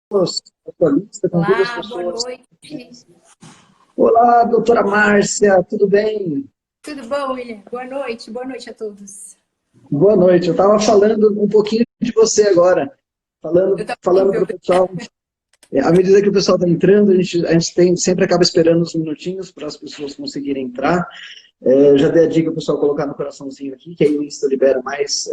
atualista, convida as Olá, boa pessoas. noite. Olá, doutora Márcia, tudo bem? Tudo bom, William? Boa noite a todos. Boa noite. Eu estava falando um pouquinho de você agora, Eu falando também, para o pessoal. À medida que o pessoal está entrando, a gente sempre acaba esperando uns minutinhos para as pessoas conseguirem entrar. Já dei a dica para o pessoal colocar no coraçãozinho aqui, que aí o Insta libera mais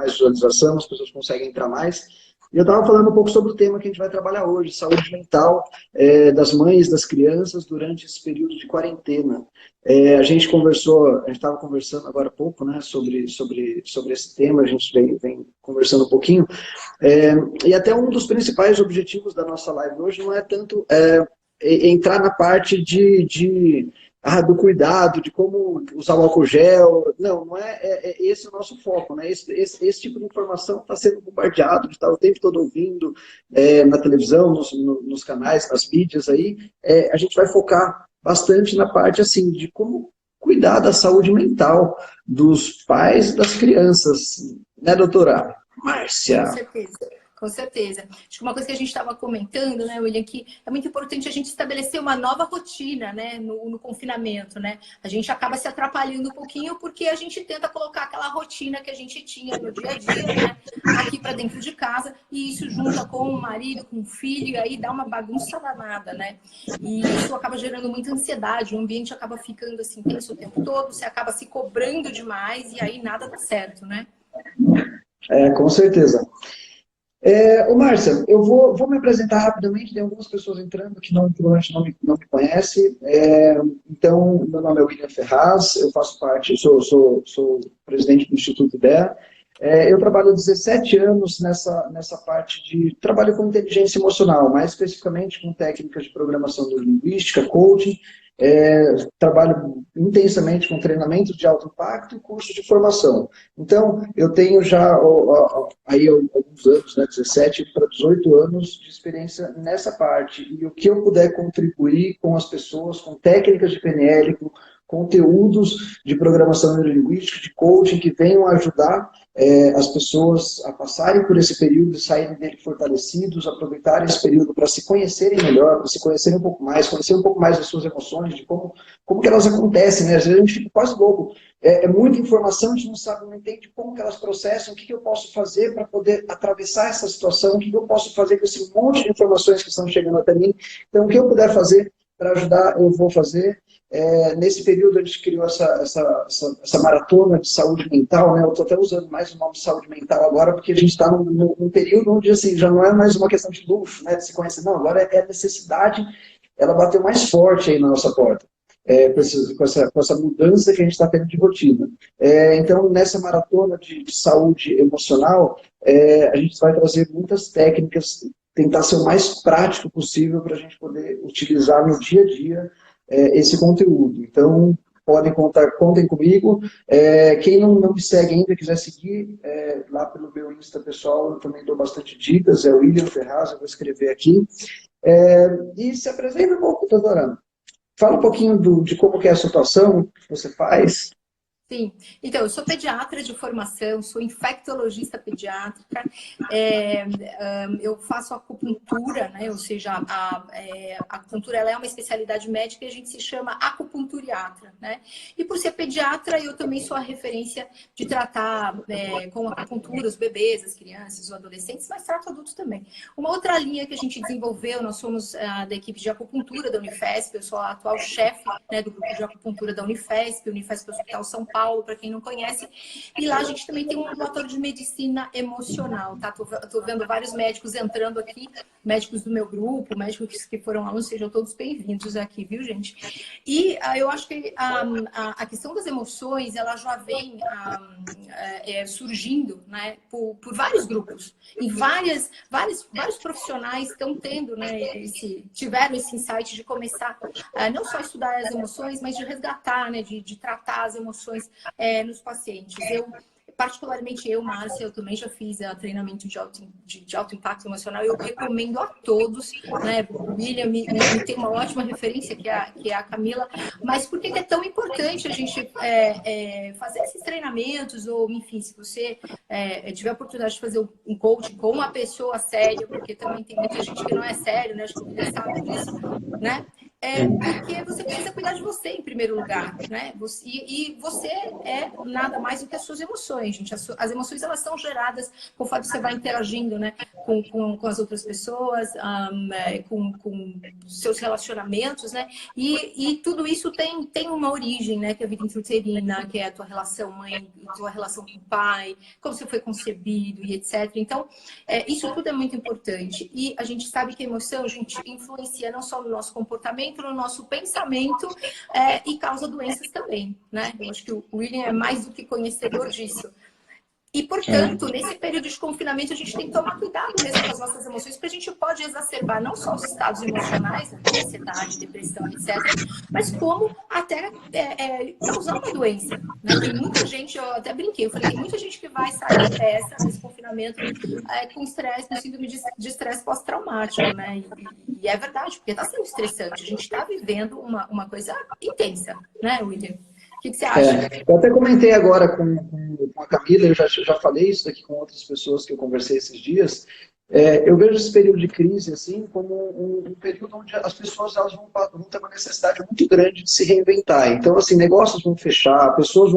visualização, as pessoas conseguem entrar mais. E eu estava falando um pouco sobre o tema que a gente vai trabalhar hoje, saúde mental das mães, das crianças, durante esse período de quarentena. A gente estava conversando agora há pouco, né, sobre esse tema, a gente vem conversando um pouquinho, e até um dos principais objetivos da nossa live hoje não é tanto entrar na parte do cuidado, de como usar o álcool gel. Não, não é esse o nosso foco, né? Esse tipo de informação está sendo bombardeado, de estar o tempo todo ouvindo na televisão, nos canais, nas mídias aí. A gente vai focar bastante na parte assim de como cuidar da saúde mental dos pais e das crianças, né, doutora com Márcia? certeza. Com certeza. Acho que uma coisa que a gente estava comentando, né, William, que é muito importante a gente estabelecer uma nova rotina, né, no confinamento, né? A gente acaba se atrapalhando um pouquinho porque a gente tenta colocar aquela rotina que a gente tinha no dia a dia, né, aqui para dentro de casa, e isso junta com o marido, com o filho, e aí dá uma bagunça danada, né? E isso acaba gerando muita ansiedade, o ambiente acaba ficando assim tenso o tempo todo, você acaba se cobrando demais e aí nada dá certo, né? Com certeza. Ô, Márcia, eu vou me apresentar rapidamente, tem algumas pessoas entrando que provavelmente não me conhecem. Então, meu nome é William Ferraz, eu faço parte, sou presidente do Instituto IDEA. Eu trabalho há 17 anos nessa parte de trabalho com inteligência emocional, mais especificamente com técnicas de programação neurolinguística, coaching. Trabalho intensamente com treinamento de alto impacto e curso de formação. Então, eu tenho já aí alguns anos, né, 17 para 18 anos de experiência nessa parte. E o que eu puder contribuir com as pessoas, com técnicas de PNL, com conteúdos de programação neurolinguística, de coaching, que venham ajudar as pessoas a passarem por esse período e saírem dele fortalecidos, aproveitarem esse período para se conhecerem melhor, para se conhecerem um pouco mais, conhecer um pouco mais das suas emoções, de como que elas acontecem, né? Às vezes a gente fica quase louco. Muita informação, a gente não sabe, não entende como que elas processam, o que eu posso fazer para poder atravessar essa situação, o que eu posso fazer com esse monte de informações que estão chegando até mim. Então, o que eu puder fazer para ajudar, eu vou fazer. Nesse período, a gente criou essa maratona de saúde mental, né? Eu estou até usando mais o nome de saúde mental agora, porque a gente está num período onde assim, já não é mais uma questão de luxo, né, de se conhecer, não, agora é necessidade, ela bateu mais forte aí na nossa porta. Com essa mudança que a gente está tendo de rotina. Então, nessa maratona de saúde emocional, a gente vai trazer muitas técnicas, tentar ser o mais prático possível para a gente poder utilizar no dia a dia esse conteúdo. Então, contem comigo. Quem não me segue ainda, quiser seguir, lá pelo meu Insta pessoal, eu também dou bastante dicas, é o William Ferraz, eu vou escrever aqui. E se apresenta um pouco, doutora. Fala um pouquinho de como que é a sua atuação, o que você faz. Sim, então eu sou pediatra de formação, sou infectologista pediátrica, eu faço acupuntura, né? Ou seja, a acupuntura ela é uma especialidade médica e a gente se chama acupunturiatra, né? E por ser pediatra, eu também sou a referência de tratar com acupuntura os bebês, as crianças, os adolescentes, mas trato adultos também. Uma outra linha que a gente desenvolveu, nós somos da equipe de acupuntura da Unifesp, eu sou a atual chefe, né, do grupo de acupuntura da Unifesp Hospital São Paulo, para quem não conhece. E lá a gente também tem um ambulatório de medicina emocional, tá? Tô vendo vários médicos entrando aqui, médicos do meu grupo, médicos que foram alunos, sejam todos bem-vindos aqui, viu, gente? E eu acho que a questão das emoções, ela já vem surgindo, né, por vários grupos. E vários profissionais estão tendo, né, tiveram esse insight de começar não só a estudar as emoções, mas de resgatar, né, de tratar as emoções nos pacientes. Eu particularmente eu, Márcia, eu também já fiz treinamento de alto impacto emocional. Eu recomendo a todos, né? O William me tem uma ótima referência, que é a Camila. Mas por que é tão importante a gente fazer esses treinamentos? Ou, enfim, se você tiver a oportunidade de fazer um coaching com uma pessoa séria, porque também tem muita gente que não é sério, né? Acho que o William sabe disso, né? Porque você precisa cuidar de você em primeiro lugar, né? E você é nada mais do que as suas emoções, gente. As emoções, elas são geradas conforme você vai interagindo, né? Com as outras pessoas, com seus relacionamentos, né? E tudo isso tem uma origem, né? Que é a vida intrauterina, que é a tua relação mãe, a tua relação com o pai, como você foi concebido e etc. Então, isso tudo é muito importante. E a gente sabe que a emoção, a gente influencia não só no nosso comportamento, no nosso pensamento e causa doenças também, né? Eu acho que o William é mais do que conhecedor disso. E, portanto, nesse período de confinamento, a gente tem que tomar cuidado mesmo com as nossas emoções, porque a gente pode exacerbar não só os estados emocionais, né, como ansiedade, depressão, etc., mas como até causar uma doença, né? Tem muita gente, eu até brinquei, eu falei, tem muita gente que vai sair nesse confinamento com estresse, com síndrome de estresse pós-traumático, né? E é verdade, porque está sendo estressante. A gente está vivendo uma coisa intensa, né, William? O que você acha? Eu até comentei agora com a Camila, eu já falei isso aqui com outras pessoas que eu conversei esses dias. Eu vejo esse período de crise assim como um período onde as pessoas elas vão ter uma necessidade muito grande de se reinventar. Então, assim, negócios vão fechar, pessoas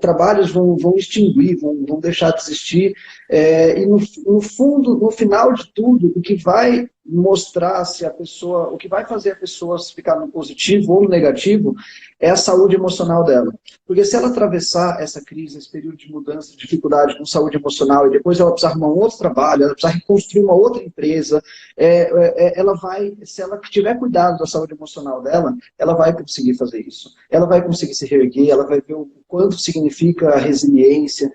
trabalhos vão extinguir, vão deixar de existir. E no fundo, no final de tudo, o que vai mostrar se a pessoa, o que vai fazer a pessoa ficar no positivo ou no negativo é a saúde emocional dela. Porque se ela atravessar essa crise, esse período de mudança, de dificuldade com saúde emocional, e depois ela precisar arrumar um outro trabalho, ela precisar reconstruir uma outra empresa, ela vai, se ela tiver cuidado da saúde emocional dela, ela vai conseguir fazer isso. Ela vai conseguir se reerguer, ela vai ver o quanto significa a resiliência,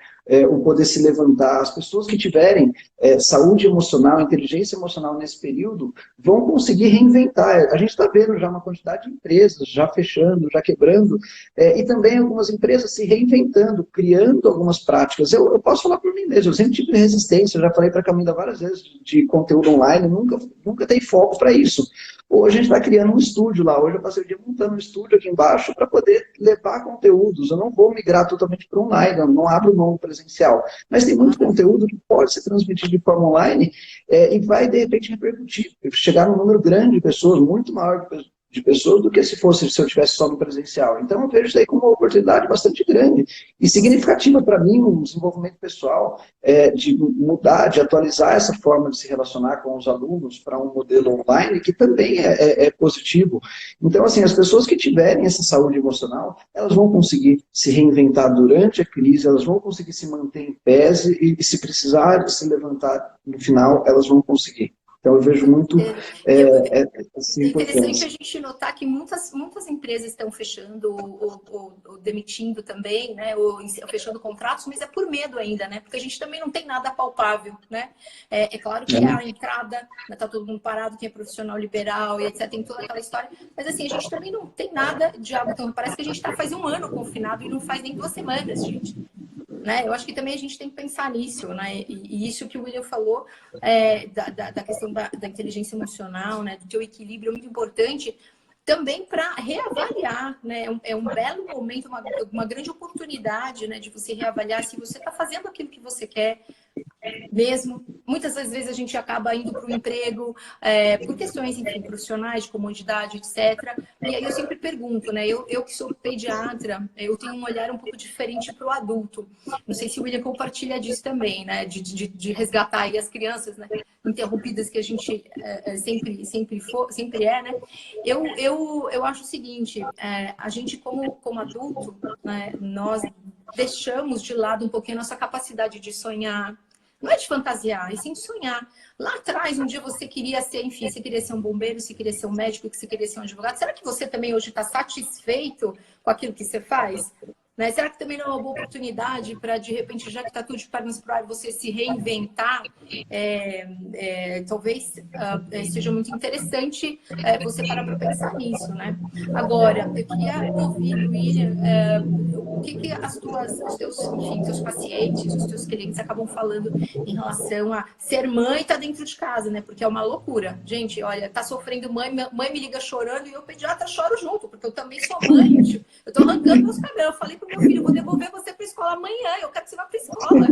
o poder se levantar. As pessoas que tiverem saúde emocional, inteligência emocional nesse período, vão conseguir reinventar. A gente está vendo já uma quantidade de empresas já fechando, já quebrando, e também algumas empresas se reinventando, criando algumas práticas. Eu posso falar por mim mesmo, eu sempre tive resistência, eu já falei para a Camila várias vezes de conteúdo online, nunca dei foco para isso. Hoje a gente está criando um estúdio lá, hoje eu passei o dia montando um estúdio aqui embaixo para poder levar conteúdos. Eu não vou migrar totalmente para online, eu não abro mão presencial, mas tem muito conteúdo que pode ser transmitido de forma online e vai, de repente, repercutir, chegar num número grande de pessoas, muito maior de pessoas do que se eu tivesse só no presencial. Então eu vejo isso aí como uma oportunidade bastante grande e significativa para mim, um desenvolvimento pessoal, de mudar, de atualizar essa forma de se relacionar com os alunos para um modelo online que também é positivo. Então, assim, as pessoas que tiverem essa saúde emocional, elas vão conseguir se reinventar durante a crise, elas vão conseguir se manter em pé e se precisar se levantar no final, elas vão conseguir. Então, eu vejo muito assim, interessante a gente notar que muitas empresas estão fechando ou demitindo também, né? Ou fechando contratos, mas é por medo ainda, né? Porque a gente também não tem nada palpável, né? É claro que a entrada, está todo mundo parado, quem é profissional liberal e etc. Tem toda aquela história, mas assim, a gente também não tem nada de algo. Então, parece que a gente está faz um ano confinado e não faz nem 2 semanas, gente. Né? Eu acho que também a gente tem que pensar nisso, né? E isso que o William falou da questão da inteligência emocional, né? Do teu equilíbrio é muito importante também para reavaliar, né? É um belo momento, uma grande oportunidade, né? De você reavaliar se você está fazendo aquilo que você quer mesmo. Muitas das vezes a gente acaba indo para o emprego por questões, enfim, profissionais, de comodidade, etc. E aí eu sempre pergunto, né? Eu que sou pediatra, eu tenho um olhar um pouco diferente para o adulto. Não sei se o William compartilha disso também, né? De resgatar aí as crianças, né? Interrompidas que a gente sempre é, né? Eu acho o seguinte, a gente como adulto, né, nós deixamos de lado um pouquinho a nossa capacidade de sonhar. Não é de fantasiar, é sim de sonhar. Lá atrás, um dia você queria ser, enfim, você queria ser um bombeiro, você queria ser um médico, você queria ser um advogado. Será que você também hoje está satisfeito com aquilo que você faz? Né? Será que também não é uma boa oportunidade para, de repente, já que está tudo de pernas para ar, você se reinventar? Talvez seja muito interessante você parar para pensar nisso, né? Agora, eu queria ouvir, William, o que que teus pacientes, os teus clientes acabam falando em relação a ser mãe e tá dentro de casa, né? Porque é uma loucura. Gente, olha, tá sofrendo mãe me liga chorando e eu, pediatra, choro junto, porque eu também sou mãe. Tipo, eu tô arrancando meus cabelos. Eu falei pro meu filho, vou devolver você pra escola amanhã, eu quero que você vá pra escola.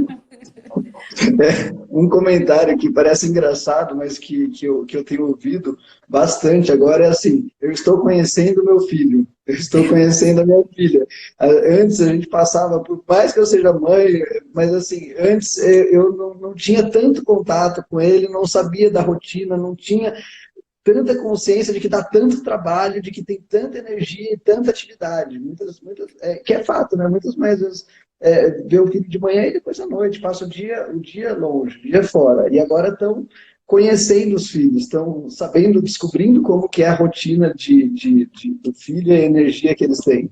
Um comentário que parece engraçado, mas que eu tenho ouvido bastante agora é assim: eu estou conhecendo meu filho, eu estou conhecendo a minha filha. Antes a gente passava, por mais que eu seja mãe, mas assim, antes eu não tinha tanto contato com ele, não sabia da rotina, não tinha tanta consciência de que dá tanto trabalho, de que tem tanta energia e tanta atividade. Que é fato, né? Muitas mães vê o filho de manhã e depois à noite, passa o dia longe, o dia fora. E agora estão conhecendo os filhos, estão sabendo, descobrindo como que é a rotina do filho e a energia que eles têm.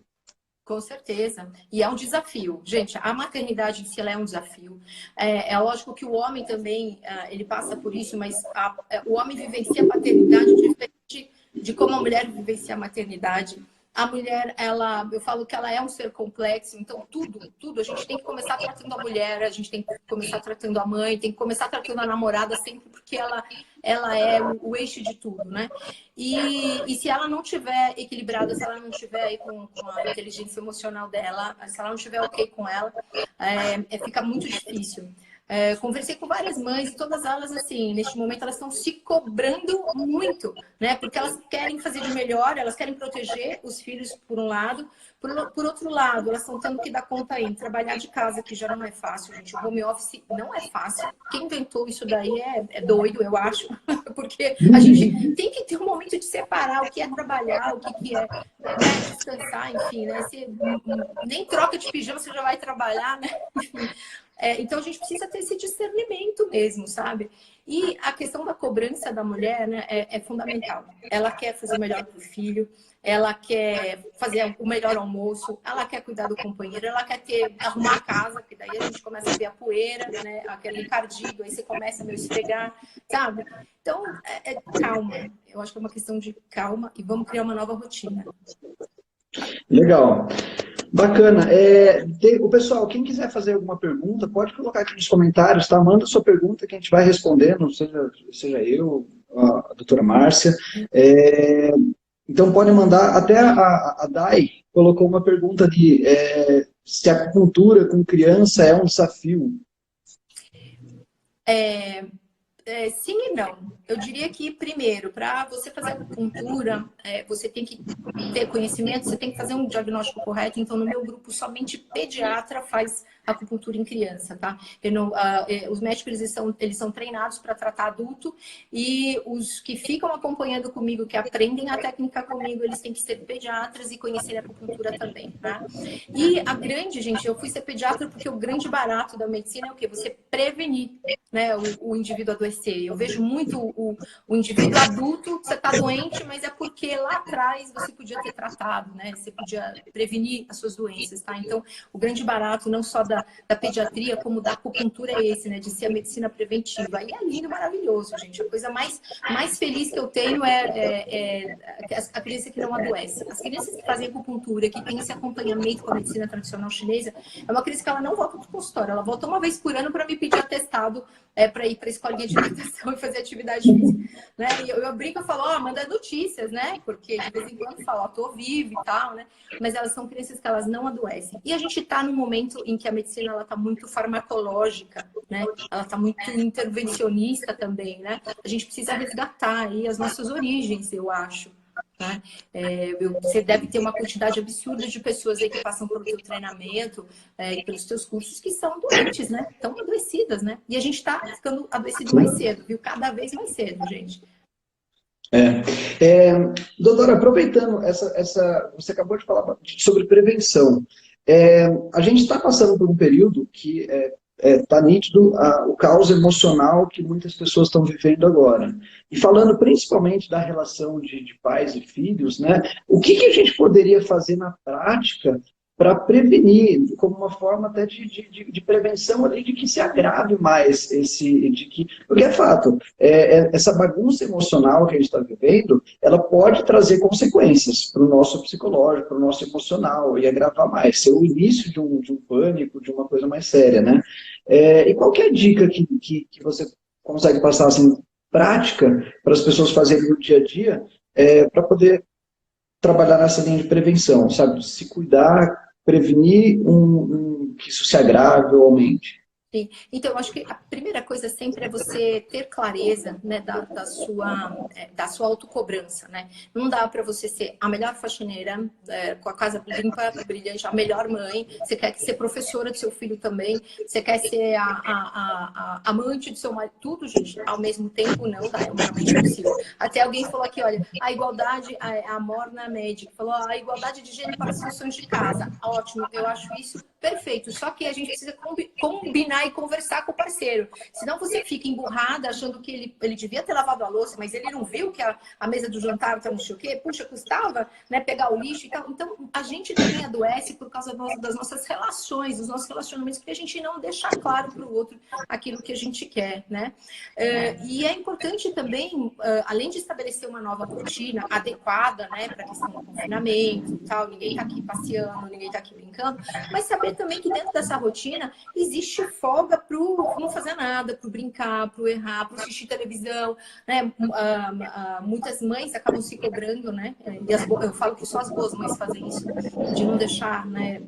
Com certeza. E é um desafio. Gente, a maternidade em si ela é um desafio. É lógico que o homem também, ele passa por isso, mas o homem vivencia a paternidade diferente de como a mulher vivencia a maternidade. A mulher, eu falo que ela é um ser complexo, então tudo, a gente tem que começar tratando a mulher, a gente tem que começar tratando a mãe, tem que começar tratando a namorada sempre, porque ela é o eixo de tudo, né? E se ela não tiver equilibrada, se ela não tiver aí com a inteligência emocional dela, se ela não tiver ok com ela, fica muito difícil. Conversei com várias mães e todas elas, assim, neste momento, elas estão se cobrando muito, né? Porque elas querem fazer de melhor, elas querem proteger os filhos, por um lado. Por outro lado, elas estão tendo que dar conta aí, trabalhar de casa, que já não é fácil, gente. O home office não é fácil. Quem inventou isso daí é doido, eu acho. Porque a gente tem que ter um momento de separar o que é trabalhar, o que é, né, descansar, enfim, né? Você nem troca de pijama, você já vai trabalhar, né? Enfim. Então a gente precisa ter esse discernimento mesmo, sabe? E a questão da cobrança da mulher, né, é fundamental. Ela quer fazer o melhor para o filho, ela quer fazer o melhor almoço, ela quer cuidar do companheiro, ela quer arrumar a casa, que daí a gente começa a ver a poeira, né, aquele encardido, aí você começa a me esfregar, sabe? Então, calma. Eu acho que é uma questão de calma e vamos criar uma nova rotina. Legal. Bacana. O pessoal, quem quiser fazer alguma pergunta, pode colocar aqui nos comentários, tá? Manda sua pergunta que a gente vai respondendo, seja eu, a doutora Márcia. Então, pode mandar. Até a Dai colocou uma pergunta de se a acupuntura com criança é um desafio. Sim e não. Eu diria que, primeiro, para você fazer acupuntura, você tem que ter conhecimento, você tem que fazer um diagnóstico correto. Então, no meu grupo, somente pediatra faz acupuntura em criança, tá? Os médicos, eles são treinados para tratar adulto e os que ficam acompanhando comigo, que aprendem a técnica comigo, eles têm que ser pediatras e conhecer a acupuntura também, tá? E gente, eu fui ser pediatra porque o grande barato da medicina é o quê? Você prevenir, né, o indivíduo adoecer. Eu vejo muito o indivíduo adulto, você está doente, mas é porque lá atrás você podia ter tratado, né? Você podia prevenir as suas doenças, tá? Então, o grande barato, não só da pediatria, como da acupuntura é esse, né? De ser a medicina preventiva. E é lindo, maravilhoso, gente. A coisa mais feliz que eu tenho é a criança que não adoece. As crianças que fazem acupuntura, que tem esse acompanhamento com a medicina tradicional chinesa, é uma criança que ela não volta para o consultório, ela volta uma vez por ano para me pedir atestado para ir para a escolinha de natação e fazer atividade física, né? E eu brinco, eu falo, manda notícias, né? Porque de vez em quando falo, tô viva e tal, né? Mas elas são crianças que elas não adoecem. E a gente está num momento em que a medicina ela tá muito farmacológica, né? Ela tá muito intervencionista também, né? A gente precisa resgatar aí as nossas origens, eu acho. Né? Você deve ter uma quantidade absurda de pessoas aí que passam pelo teu treinamento e pelos teus cursos que são doentes, né? Estão adoecidas, né? E a gente está ficando adoecido mais cedo, viu? Cada vez mais cedo, gente. Doutora, aproveitando você acabou de falar sobre prevenção. A gente está passando por um período que está nítido o caos emocional que muitas pessoas estão vivendo agora. E falando principalmente da relação de pais e filhos, né? O que a gente poderia fazer na prática para prevenir, como uma forma até de prevenção ali, de que se agrave mais porque é fato, essa bagunça emocional que a gente está vivendo, ela pode trazer consequências para o nosso psicológico, para o nosso emocional, e agravar mais, ser o início de um pânico, de uma coisa mais séria, né? E qual que é a dica que você consegue passar, assim, prática, para as pessoas fazerem no dia a dia, para poder trabalhar nessa linha de prevenção, sabe? Se cuidar, prevenir que isso se agrave ou aumente. Sim. Então, eu acho que a primeira coisa sempre é você ter clareza, né, da sua autocobrança, né? Não dá para você ser a melhor faxineira, com a casa limpa, brilhante, a melhor mãe. Você quer ser professora do seu filho também. Você quer ser a amante do seu marido. Tudo, gente, ao mesmo tempo não dá, é humanamente impossível. Até alguém falou aqui, olha, a igualdade, a Morna Médica falou, a igualdade de gênero para as funções de casa. Ótimo, eu acho isso perfeito. Só que a gente precisa combinar e conversar com o parceiro. Senão você fica emburrada achando que ele devia ter lavado a louça, mas ele não viu que a mesa do jantar tá não sei o quê. Puxa, custava, né, pegar o lixo e tal. Então, a gente também adoece por causa das nossas relações, dos nossos relacionamentos, porque a gente não deixa claro para o outro aquilo que a gente quer, né? E é importante também, além de estabelecer uma nova rotina adequada, né, para a questão do confinamento e tal, ninguém tá aqui passeando, ninguém tá aqui brincando, mas saber também que dentro dessa rotina existe folga para não fazer nada, para brincar, para errar, para assistir televisão, né? Muitas mães acabam se cobrando, né? Eu falo que só as boas mães fazem isso, de não deixar, né,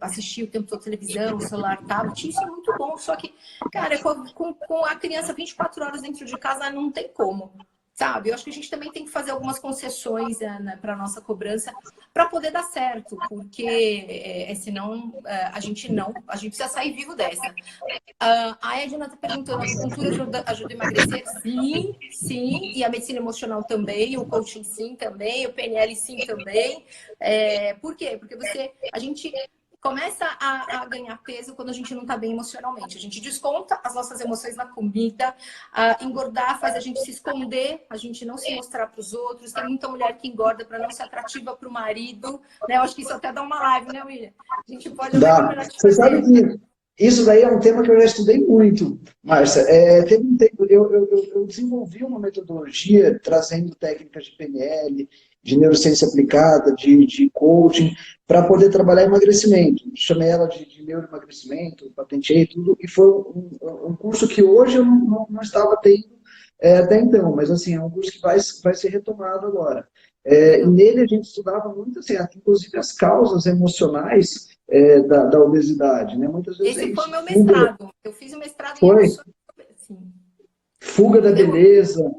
assistir o tempo todo televisão, celular, tablet. Isso é muito bom, só que, cara, com a criança 24 horas dentro de casa não tem como. Sabe, eu acho que a gente também tem que fazer algumas concessões, né, para a nossa cobrança para poder dar certo, porque senão a gente precisa sair vivo dessa. A Edna está perguntando, a acupuntura ajuda a emagrecer? Sim, sim, e a medicina emocional também, o coaching sim também, o PNL sim também. Por quê? Porque a gente começa a ganhar peso quando a gente não está bem emocionalmente. A gente desconta as nossas emoções na comida, engordar faz a gente se esconder, a gente não se mostrar para os outros. Tem muita mulher que engorda para não ser atrativa para o marido, né? Eu acho que isso até dá uma live, né, William? A gente pode até combinar de Você sabe fazer. que isso daí é um tema que eu já estudei muito, Márcia. Teve um tempo, eu desenvolvi uma metodologia trazendo técnicas de PNL, de neurociência aplicada, de coaching, para poder trabalhar emagrecimento. Chamei ela de neuroemagrecimento, patenteei tudo, e foi um curso que hoje eu não estava tendo até então, mas assim, é um curso que vai ser retomado agora. E nele a gente estudava muito, assim, inclusive as causas emocionais da obesidade, né? Muitas vezes é Esse foi o isso. meu mestrado. Eu fiz o mestrado em Foi emoções. Assim, fuga da entendeu? beleza,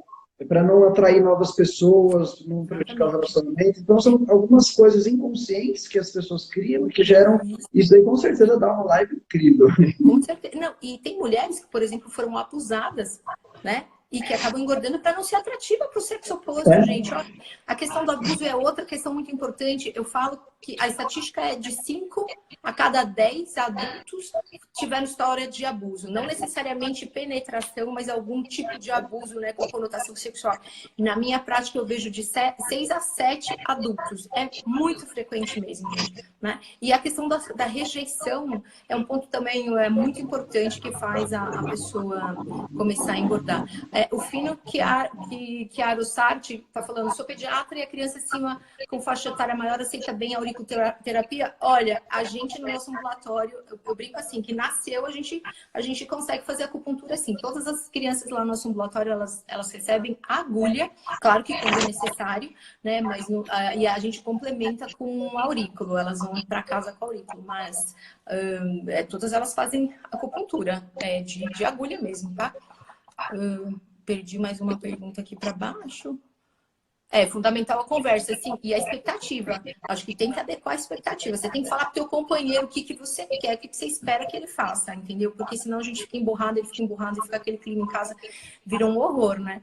para não atrair novas pessoas, não prejudicar o Exatamente. relacionamento. Então, são algumas coisas inconscientes que as pessoas criam e que geram. Isso aí, com certeza, dá uma live incrível. Com certeza. Não, e tem mulheres que, por exemplo, foram abusadas, né? E que acabam engordando para não ser atrativa para o sexo oposto, gente. Olha, a questão do abuso é outra questão muito importante. Eu falo que a estatística é de 5 a cada 10 adultos tiveram história de abuso. Não necessariamente penetração, mas algum tipo de abuso, né, com conotação sexual. Na minha prática, eu vejo de 6 a 7 adultos. É muito frequente mesmo, gente, né? E a questão da rejeição é um ponto também muito importante que faz a pessoa começar a engordar. O Fino Chiaro Sarti está falando, sou pediatra e a criança acima com faixa etária maior aceita bem a auriculoterapia? Olha, a gente no nosso ambulatório, eu brinco assim, que nasceu, a gente consegue fazer acupuntura assim. Todas as crianças lá no nosso ambulatório, elas recebem agulha, claro que quando é necessário, né? Mas e a gente complementa com aurículo, elas vão para casa com aurículo, mas todas elas fazem acupuntura, de agulha mesmo, tá? Perdi mais uma pergunta aqui para baixo. É fundamental a conversa, assim, e a expectativa. Acho que tem que adequar a expectativa. Você tem que falar pro teu companheiro o que você quer, o que você espera que ele faça, entendeu? Porque senão a gente fica emburrado, ele fica emburrado, e fica aquele clima em casa, vira um horror, né?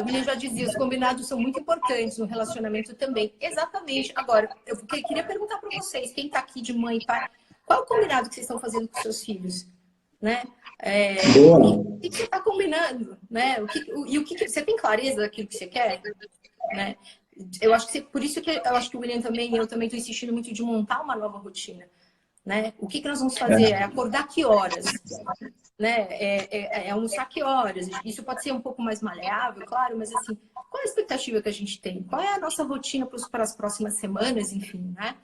O William já dizia, os combinados são muito importantes no relacionamento também. Exatamente. Agora, eu queria perguntar para vocês, quem tá aqui de mãe e pai, qual é o combinado que vocês estão fazendo com seus filhos? Né? O que você está combinando, né? O que você tem clareza daquilo que você quer, né? Eu acho que por isso que eu acho que o William também, eu também estou insistindo muito de montar uma nova rotina, né? O que nós vamos fazer? É acordar que horas? Né? É almoçar que horas? Isso pode ser um pouco mais maleável, claro, mas assim, qual é a expectativa que a gente tem? Qual é a nossa rotina para as próximas semanas, enfim, né?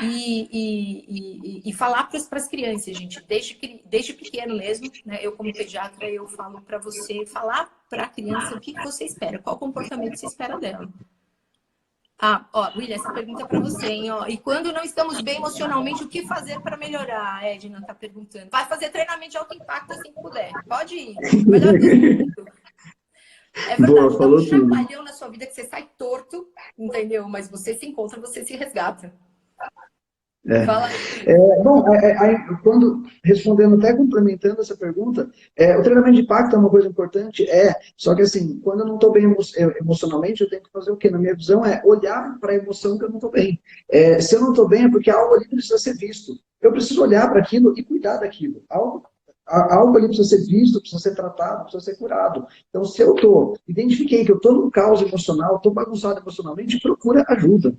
E falar para as crianças, gente, desde pequeno mesmo, né? Eu como pediatra, eu falo para você falar para a criança o que você espera, qual comportamento você espera dela. Ah, ó, William, essa pergunta é para você, hein? Ó, e quando não estamos bem emocionalmente, o que fazer para melhorar? A Edna está perguntando. Vai fazer treinamento de alto impacto assim que puder. Pode ir. Melhor coisa do mundo. É Boa, verdade, dá um falou tudo. chacoalhão na sua vida que você sai torto, entendeu? Mas você se encontra, você se resgata. É. Fala aí. Bom, quando, respondendo até complementando essa pergunta, o treinamento de impacto é uma coisa importante, só que assim, quando eu não estou bem emocionalmente, eu tenho que fazer o quê? Na minha visão olhar para a emoção que eu não estou bem. Se eu não estou bem é porque algo ali precisa ser visto. Eu preciso olhar para aquilo e cuidar daquilo. Algo ali precisa ser visto, precisa ser tratado, precisa ser curado. Então, se eu identifiquei que eu estou num caos emocional, estou bagunçado emocionalmente, procura ajuda.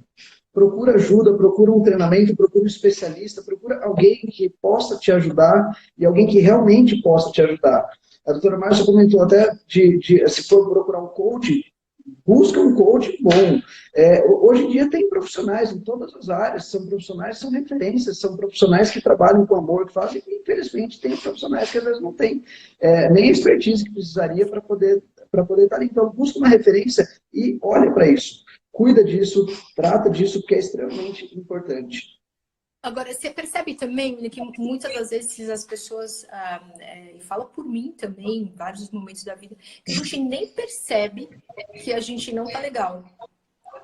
Procura um treinamento, procura um especialista, procura alguém que possa te ajudar e alguém que realmente possa te ajudar. A doutora Márcia comentou até se for procurar um coach, busca um coach bom. Hoje em dia tem profissionais em todas as áreas, são profissionais, são referências, são profissionais que trabalham com amor, que fazem, e infelizmente tem profissionais que às vezes não têm nem a expertise que precisaria para poder estar ali. Então, busca uma referência e olha para isso. Cuida disso, trata disso, porque é extremamente importante. Agora, você percebe também que muitas das vezes as pessoas, e fala por mim também, em vários momentos da vida, que a gente nem percebe que a gente não tá legal.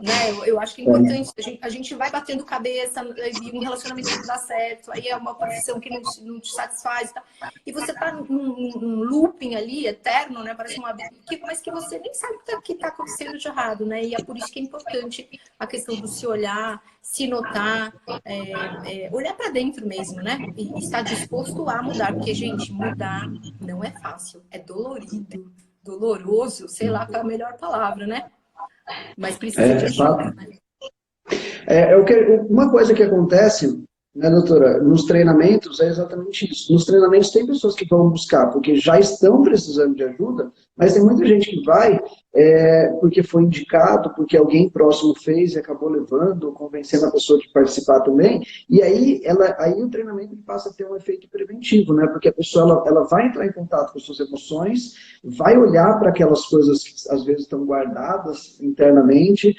Né? Eu acho que é importante, a gente vai batendo cabeça e um relacionamento não dá certo, aí é uma profissão que não te satisfaz, tá? E você tá num looping ali, eterno, né? Parece mas que você nem sabe o que tá acontecendo de errado, né? E é por isso que é importante a questão do se olhar, se notar, olhar para dentro mesmo, né? E estar disposto a mudar, porque, gente, mudar não é fácil, é dolorido, doloroso, sei lá qual é a melhor palavra, né? Mas precisa de ajuda, né? Uma coisa que acontece, né, doutora, nos treinamentos é exatamente isso. Nos treinamentos tem pessoas que vão buscar porque já estão precisando de ajuda, mas tem muita gente que vai porque foi indicado, porque alguém próximo fez e acabou levando, ou convencendo a pessoa de participar também, e aí o treinamento passa a ter um efeito preventivo, né? Porque a pessoa ela vai entrar em contato com suas emoções, vai olhar para aquelas coisas que às vezes estão guardadas internamente,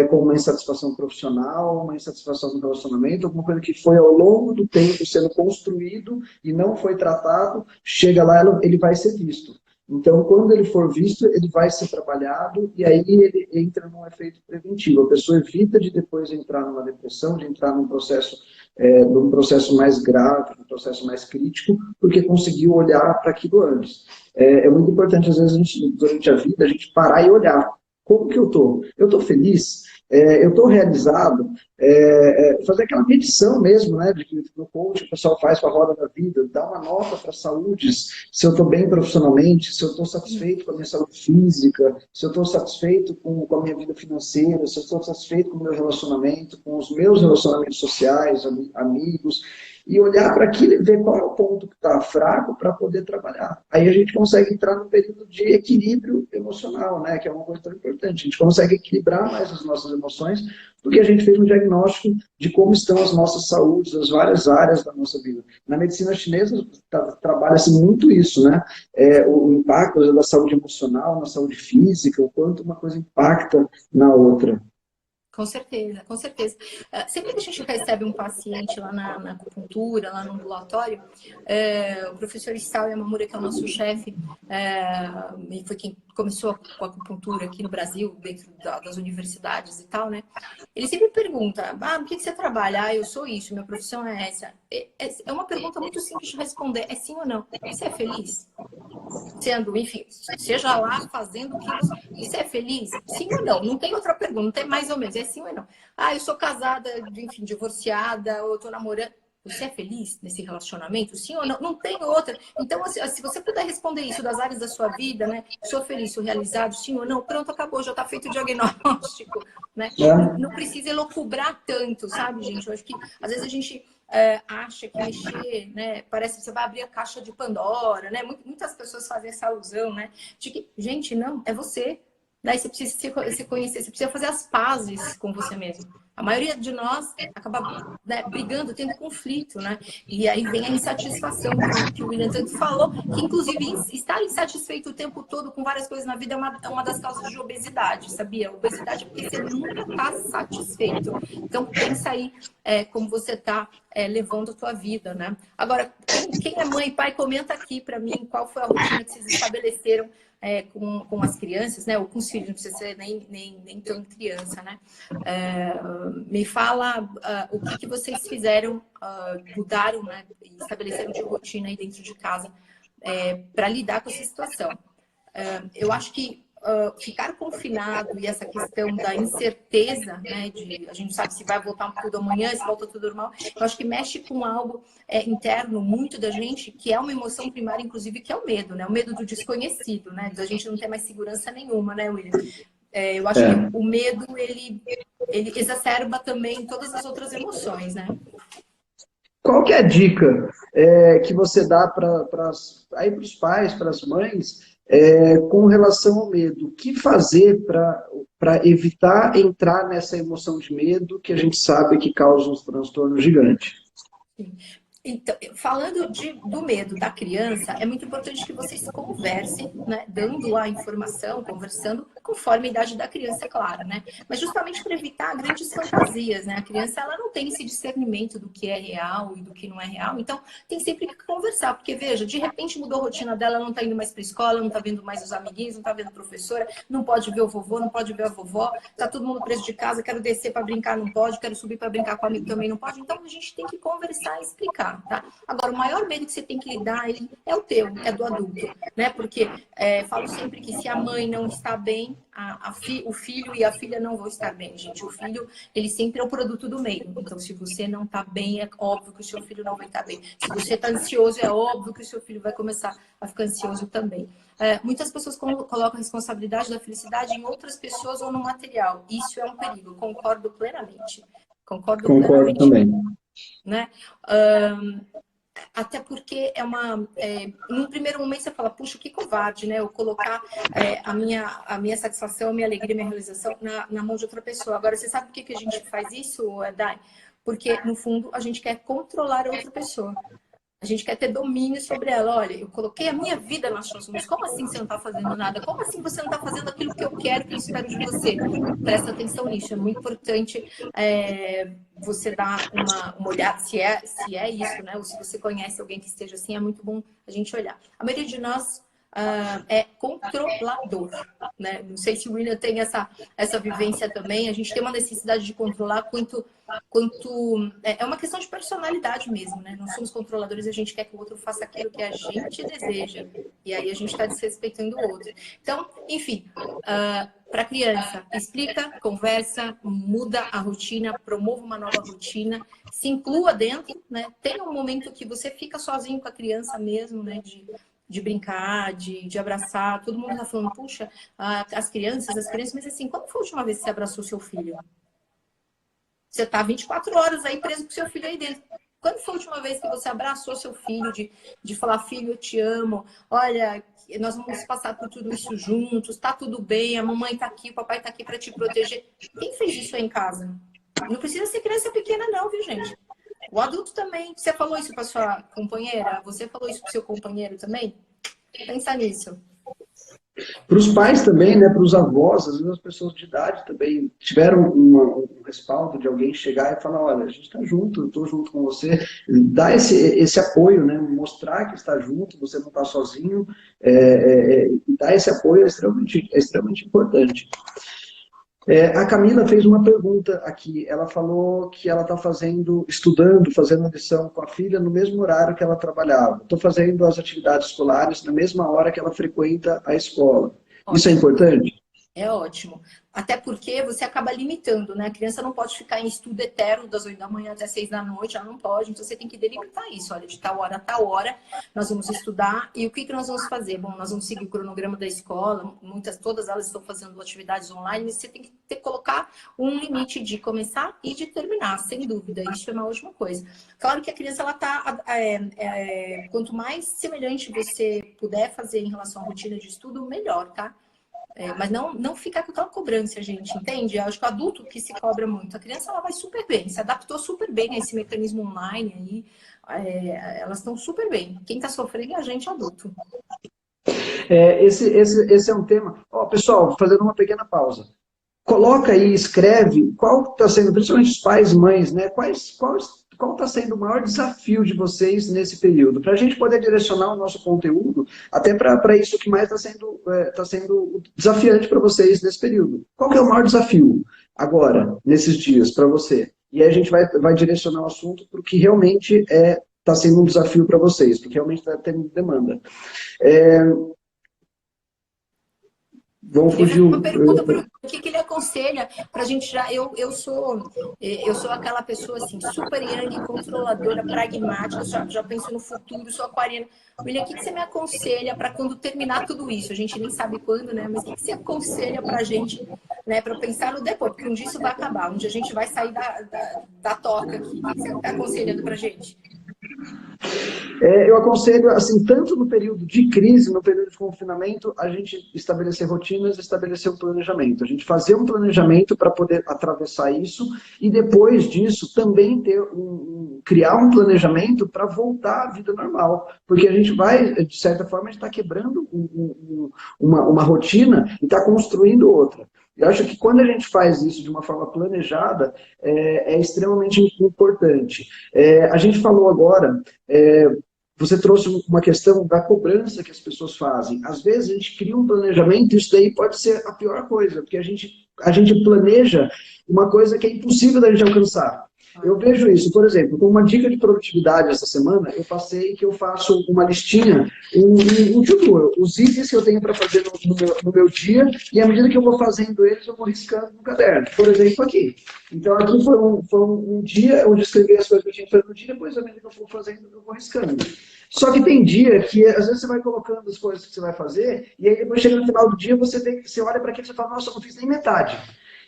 como uma insatisfação profissional, uma insatisfação no relacionamento, alguma coisa que foi ao longo do tempo sendo construído e não foi tratado, chega lá, ele vai ser visto. Então, quando ele for visto, ele vai ser trabalhado e aí ele entra num efeito preventivo. A pessoa evita de depois entrar numa depressão, de entrar num processo mais grave, num processo mais crítico, porque conseguiu olhar para aquilo antes. É muito importante, às vezes, durante a vida, a gente parar e olhar. Como que eu estou? Eu estou feliz? Eu estou realizado? Fazer aquela medição mesmo, né, de que no coach o pessoal faz com a roda da vida, dar uma nota para a saúde, se eu estou bem profissionalmente, se eu estou satisfeito com a minha saúde física, se eu estou satisfeito com a minha vida financeira, se eu estou satisfeito com o meu relacionamento, com os meus relacionamentos sociais, amigos, e olhar para aquilo e ver qual é o ponto que está fraco para poder trabalhar. Aí a gente consegue entrar num período de equilíbrio emocional, né, que é uma coisa tão importante. A gente consegue equilibrar mais as nossas emoções, porque a gente fez um diagnóstico de como estão as nossas saúdes, as várias áreas da nossa vida. Na medicina chinesa trabalha-se muito isso, né? O impacto da saúde emocional, na saúde física, o quanto uma coisa impacta na outra. Com certeza, com certeza. Sempre que a gente recebe um paciente lá na acupuntura, lá no ambulatório, o professor Isao Yamamura, que é o nosso chefe, e foi quem começou com a acupuntura aqui no Brasil, dentro das universidades e tal, né? Ele sempre pergunta, no que você trabalha? Eu sou isso, minha profissão é essa. É uma pergunta muito simples de responder, é sim ou não? Você é feliz? Sendo, enfim, seja lá fazendo o que você é feliz? Sim ou não? Não tem outra pergunta, não tem mais ou menos, é sim ou não. Eu sou casada, enfim, divorciada, ou eu tô namorando. Você é feliz nesse relacionamento? Sim ou não? Não tem outra. Então, se você puder responder isso das áreas da sua vida, né? Sou feliz, sou realizado, sim ou não? Pronto, acabou, já tá feito o diagnóstico, né? Não precisa elocubrar tanto, sabe, gente? Eu acho que, às vezes, a gente acha que mexer, né, parece que você vai abrir a caixa de Pandora, né? Muitas pessoas fazem essa alusão, né? De que, gente, não, é você. Daí você precisa se conhecer, você precisa fazer as pazes com você mesmo. A maioria de nós acaba, né, brigando, tendo conflito, né? E aí vem a insatisfação que o William tanto falou, que inclusive estar insatisfeito o tempo todo com várias coisas na vida é uma das causas de obesidade, sabia? Obesidade é porque você nunca está satisfeito. Então pensa aí como você está levando a tua vida, né? Agora, quem é mãe e pai, comenta aqui para mim qual foi a rotina que vocês estabeleceram com as crianças, né? Ou com os filhos, não precisa ser nem tão criança, né? Me fala o que vocês fizeram, mudaram, né? E estabeleceram de rotina aí dentro de casa para lidar com essa situação. Eu acho que ficar confinado e essa questão da incerteza, né, a gente sabe se vai voltar tudo amanhã, se volta tudo normal, eu acho que mexe com algo interno muito da gente, que é uma emoção primária, inclusive, que é o medo, né? O medo do desconhecido, né? Da gente não ter mais segurança nenhuma, né, William? Eu acho que o medo, ele exacerba também todas as outras emoções, né? Qual que é a dica que você dá para os pais, para as mães, com relação ao medo? O que fazer para evitar entrar nessa emoção de medo que a gente sabe que causa um transtorno gigante? Sim. Então, falando do medo da criança, é muito importante que vocês conversem, né? Dando a informação, conversando, conforme a idade da criança, é claro, né? Mas justamente para evitar grandes fantasias, né? A criança, ela não tem esse discernimento do que é real e do que não é real, então tem sempre que conversar, porque veja, de repente mudou a rotina dela, ela não está indo mais para a escola, não está vendo mais os amiguinhos, não está vendo a professora, não pode ver o vovô, não pode ver a vovó, tá todo mundo preso de casa, quero descer para brincar, não pode, quero subir para brincar com o amigo, também não pode, então a gente tem que conversar e explicar. Tá? Agora, o maior medo que você tem que lidar é o teu, é do adulto, né? Porque falo sempre que se a mãe não está bem, o filho e a filha não vão estar bem, gente. O filho, ele sempre é o produto do meio. Então, se você não está bem, é óbvio que o seu filho não vai estar bem. Se você está ansioso, é óbvio que o seu filho vai começar a ficar ansioso também. Muitas pessoas colocam a responsabilidade da felicidade em outras pessoas ou no material. Isso é um perigo. Concordo plenamente. Concordo plenamente. Também. Né? Até porque num primeiro momento você fala, puxa, que covarde, né? Eu colocar a minha satisfação, a minha alegria, a minha realização na mão de outra pessoa. Agora, você sabe por que a gente faz isso, Dai? Porque, no fundo, a gente quer controlar a outra pessoa. A gente quer ter domínio sobre ela. Olha, eu coloquei a minha vida nas suas mãos. Como assim você não está fazendo nada? Como assim você não está fazendo aquilo que eu quero, que eu espero de você? Presta atenção nisso. É muito importante você dar uma olhada, se é isso, né? Ou se você conhece alguém que esteja assim, é muito bom a gente olhar. A maioria de nós é controlador, né? Não sei se o William tem essa vivência também. A gente tem uma necessidade de controlar quanto é uma questão de personalidade mesmo, né? Nós somos controladores e a gente quer que o outro faça aquilo que a gente deseja. E aí a gente está desrespeitando o outro. Então, enfim, para a criança, explica, conversa, muda a rotina, promova uma nova rotina, se inclua dentro, né? Tem um momento que você fica sozinho com a criança mesmo, né? De brincar, de abraçar. Todo mundo tá falando, puxa, as crianças, mas assim, quando foi a última vez que você abraçou seu filho? Você tá 24 horas aí preso com seu filho aí dentro. Quando foi a última vez que você abraçou seu filho, de falar, filho, eu te amo, olha, nós vamos passar por tudo isso juntos, tá tudo bem, a mamãe tá aqui, o papai tá aqui para te proteger. Quem fez isso aí em casa? Não precisa ser criança pequena não, viu, gente? O adulto também. Você falou isso para sua companheira? Você falou isso para seu companheiro também? Pensa nisso. Para os pais também, né, para os avós, às vezes as pessoas de idade também tiveram um respaldo de alguém chegar e falar, olha, a gente está junto, eu estou junto com você, dar esse apoio, né, mostrar que está junto, você não está sozinho, dar esse apoio é extremamente importante. A Camila fez uma pergunta aqui. Ela falou que ela está fazendo lição com a filha no mesmo horário que ela trabalhava. Estou fazendo as atividades escolares na mesma hora que ela frequenta a escola. Ótimo. Isso é importante? É ótimo. Até porque você acaba limitando, né? A criança não pode ficar em estudo eterno das 8 da manhã até 6 da noite, ela não pode. Então você tem que delimitar isso. Olha, de tal hora a tal hora nós vamos estudar. E o que nós vamos fazer? Bom, nós vamos seguir o cronograma da escola. Todas elas estão fazendo atividades online. Mas você tem que colocar um limite de começar e de terminar, sem dúvida. Isso é uma ótima coisa. Claro que a criança, ela tá... quanto mais semelhante você puder fazer em relação à rotina de estudo, melhor, tá? Mas não ficar com aquela cobrança, gente, entende? Eu acho que o adulto que se cobra muito. A criança, ela vai super bem, se adaptou super bem a esse mecanismo online aí. Elas estão super bem. Quem está sofrendo é a gente adulto. Esse é um tema... Ó, pessoal, fazendo uma pequena pausa. Coloca aí, escreve qual está sendo, principalmente os pais e mães, né? Qual está sendo o maior desafio de vocês nesse período? Para a gente poder direcionar o nosso conteúdo até para isso que mais está sendo desafiante para vocês nesse período. Qual que é o maior desafio agora, nesses dias, para você? E aí a gente vai direcionar o assunto para o que realmente está sendo um desafio para vocês, porque realmente está tendo demanda. Vão fugir. Uma pergunta para o que ele aconselha para a gente já. Eu sou aquela pessoa assim, super yang, controladora, pragmática, já penso no futuro, sou aquariana. William, o que você me aconselha para quando terminar tudo isso? A gente nem sabe quando, né? Mas o que você aconselha para a gente, né? Para pensar no depois, porque um dia isso vai acabar, um dia a gente vai sair da toca aqui. O que você está aconselhando para a gente? Eu aconselho, assim, tanto no período de crise, no período de confinamento, a gente estabelecer rotinas, estabelecer um planejamento. A gente fazer um planejamento para poder atravessar isso e depois disso também criar um planejamento para voltar à vida normal. Porque a gente vai, de certa forma, a gente está quebrando uma rotina e está construindo outra. Eu acho que quando a gente faz isso de uma forma planejada, é extremamente importante. A gente falou agora, você trouxe uma questão da cobrança que as pessoas fazem. Às vezes a gente cria um planejamento e isso daí pode ser a pior coisa, porque a gente planeja uma coisa que é impossível da gente alcançar. Eu vejo isso, por exemplo, com uma dica de produtividade essa semana, eu passei que eu faço uma listinha, um to-do, os itens que eu tenho para fazer no meu dia, e à medida que eu vou fazendo eles, eu vou riscando no caderno. Por exemplo, aqui. Então, aqui foi um dia onde eu escrevi as coisas que eu tinha que fazer no dia, depois, à medida que eu for fazendo, eu vou riscando. Só que tem dia que, às vezes, você vai colocando as coisas que você vai fazer, e aí depois chega no final do dia, você olha para aquilo e você fala, nossa, eu não fiz nem metade.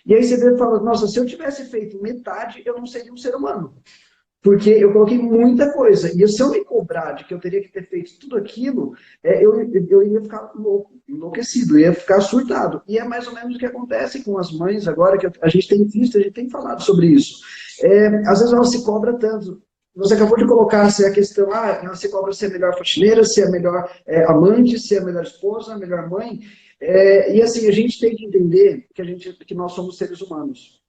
E aí você fala, nossa, se eu tivesse feito metade, eu não seria um ser humano. Porque eu coloquei muita coisa. E se eu me cobrar de que eu teria que ter feito tudo aquilo, eu ia ficar louco, enlouquecido, ia ficar surtado. E é mais ou menos o que acontece com as mães agora, que a gente tem visto, a gente tem falado sobre isso. Às vezes ela se cobra tanto. Você acabou de colocar se a questão, ela se cobra ser a melhor faxineira, ser a melhor amante, ser a melhor esposa, a melhor mãe. E assim, a gente tem que entender que nós somos seres humanos.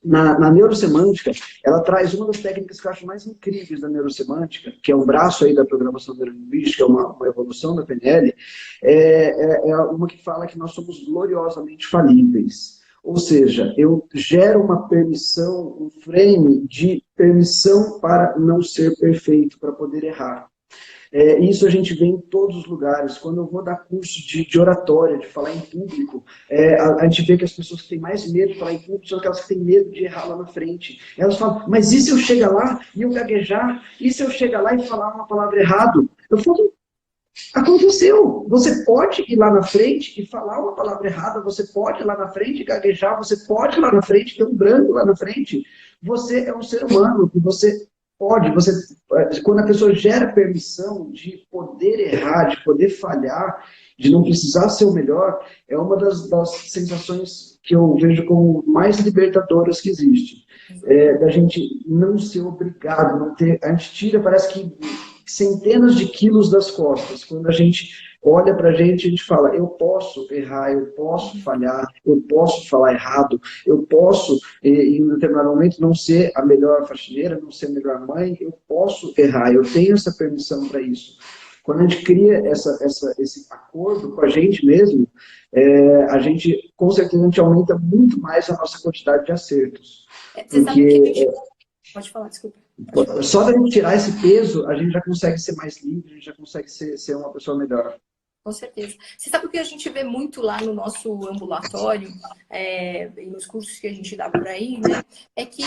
Na neurosemântica, ela traz uma das técnicas que eu acho mais incríveis da neurosemântica, que é um braço aí da programação neurolinguística, uma evolução da PNL, uma que fala que nós somos gloriosamente falíveis. Ou seja, eu gero uma permissão, um frame de permissão para não ser perfeito, para poder errar. Isso a gente vê em todos os lugares. Quando eu vou dar curso de oratória, de falar em público, a gente vê que as pessoas que têm mais medo de falar em público são aquelas que têm medo de errar lá na frente. Elas falam, mas e se eu chegar lá e eu gaguejar? E se eu chegar lá e falar uma palavra errada? Eu falo, aconteceu. Você pode ir lá na frente e falar uma palavra errada, você pode ir lá na frente e gaguejar, você pode ir lá na frente ter um branco lá na frente. Você é um ser humano e você pode, quando a pessoa gera permissão de poder errar, de poder falhar, de não precisar ser o melhor, é uma das sensações que eu vejo como mais libertadoras que existe. Da gente não ser obrigado, não ter, a gente tira, parece que centenas de quilos das costas. Quando a gente olha para a gente fala, eu posso errar, eu posso falhar, eu posso falar errado, eu posso, em um determinado momento, não ser a melhor faxineira, não ser a melhor mãe, eu posso errar, eu tenho essa permissão para isso. Quando a gente cria esse acordo com a gente mesmo, a gente, com certeza, a gente aumenta muito mais a nossa quantidade de acertos. Você sabe que a gente... Pode falar, desculpa. Só da gente tirar esse peso, a gente já consegue ser mais livre, a gente já consegue ser uma pessoa melhor. Com certeza. Você sabe o que a gente vê muito lá no nosso ambulatório, e nos cursos que a gente dá por aí, né? É que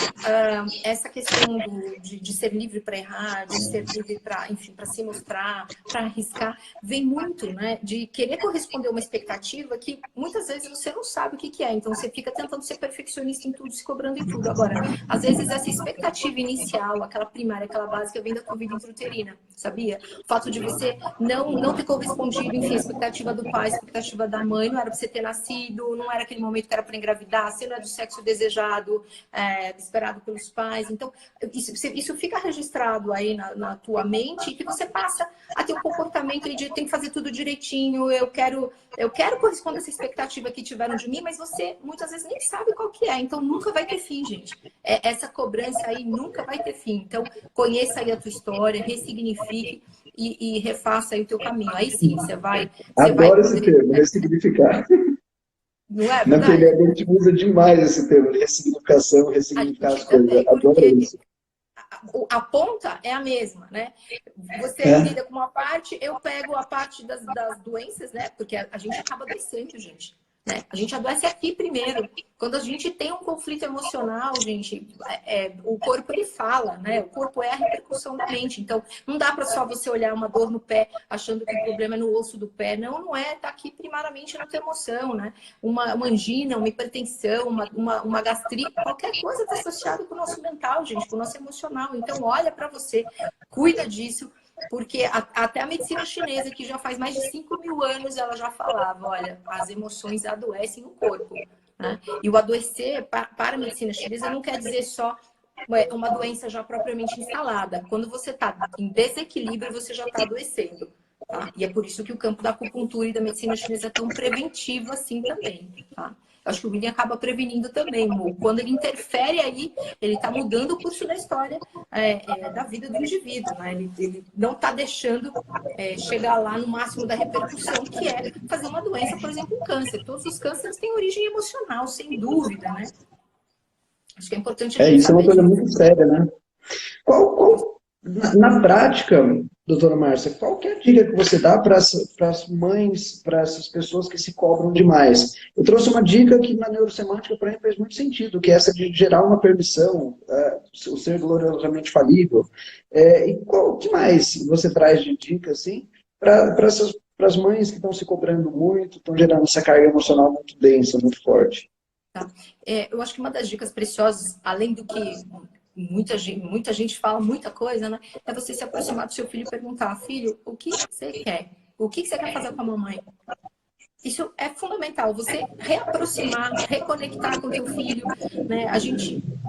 essa questão de ser livre para errar, de ser livre para, enfim, para se mostrar, para arriscar, vem muito, né? De querer corresponder a uma expectativa que muitas vezes você não sabe o que é. Então você fica tentando ser perfeccionista em tudo, se cobrando em tudo. Agora, às vezes essa expectativa inicial, aquela primária, aquela básica, vem da tua vida intrauterina, sabia? O fato de você não ter correspondido, enfim, a expectativa do pai, a expectativa da mãe, não era para você ter nascido, não era aquele momento que era para engravidar, você não é do sexo desejado, esperado pelos pais. Então, isso fica registrado aí na tua mente e que você passa a ter um comportamento de tem que fazer tudo direitinho, eu quero corresponder a essa expectativa que tiveram de mim, mas você muitas vezes nem sabe qual que é, então nunca vai ter fim, gente. Essa cobrança aí nunca vai ter fim. Então, conheça aí a tua história, ressignifique e refaça aí o teu caminho. Aí sim, você vai Adoro esse poder... termo, ressignificar. Não é Na verdade? PNL a gente usa demais esse termo, de ressignificação, A ressignificar as gente coisas. também, Adoro porque isso. a ponta é a mesma, né? Você É. lida com uma parte, eu pego a parte das doenças, né? Porque a gente acaba adoecendo, gente. Né? A gente adoece aqui primeiro. Quando a gente tem um conflito emocional, gente, o corpo ele fala, né? O corpo é a repercussão da mente. Então, não dá para só você olhar uma dor no pé achando que o problema é no osso do pé. Não, não é. Tá aqui primariamente na tua emoção, né? Uma angina, uma hipertensão, uma gastrite, qualquer coisa está associada com o nosso mental, gente, com o nosso emocional. Então, olha para você, cuida disso. Porque até a medicina chinesa, que já faz mais de 5.000 anos, ela já falava, olha, as emoções adoecem o corpo. Né? E o adoecer, para a medicina chinesa, não quer dizer só uma doença já propriamente instalada. Quando você está em desequilíbrio, você já está adoecendo. Tá? E é por isso que o campo da acupuntura e da medicina chinesa é tão preventivo assim também. Tá? Eu acho que o William acaba prevenindo também, Mo. Quando ele interfere aí, ele está mudando o curso da história da vida do indivíduo. Né? Ele não está deixando chegar lá no máximo da repercussão, que é fazer uma doença, por exemplo, um câncer. Todos os cânceres têm origem emocional, sem dúvida, né? Acho que é importante a gente Isso é uma saber coisa disso. muito séria, né? Na prática, doutora Márcia, qual que é a dica que você dá para as mães, para essas pessoas que se cobram demais? Eu trouxe uma dica que na neurosemântica, para mim, faz muito sentido, que é essa de gerar uma permissão, o ser gloriosamente falível. E o que mais você traz de dica, assim, para as mães que estão se cobrando muito, estão gerando essa carga emocional muito densa, muito forte? Tá? Eu acho que uma das dicas preciosas, além do que muita gente fala muita coisa, né? É você se aproximar do seu filho e perguntar, filho, o que você quer? O que você quer fazer com a mamãe? Isso é fundamental, você reaproximar, reconectar com o teu filho, né?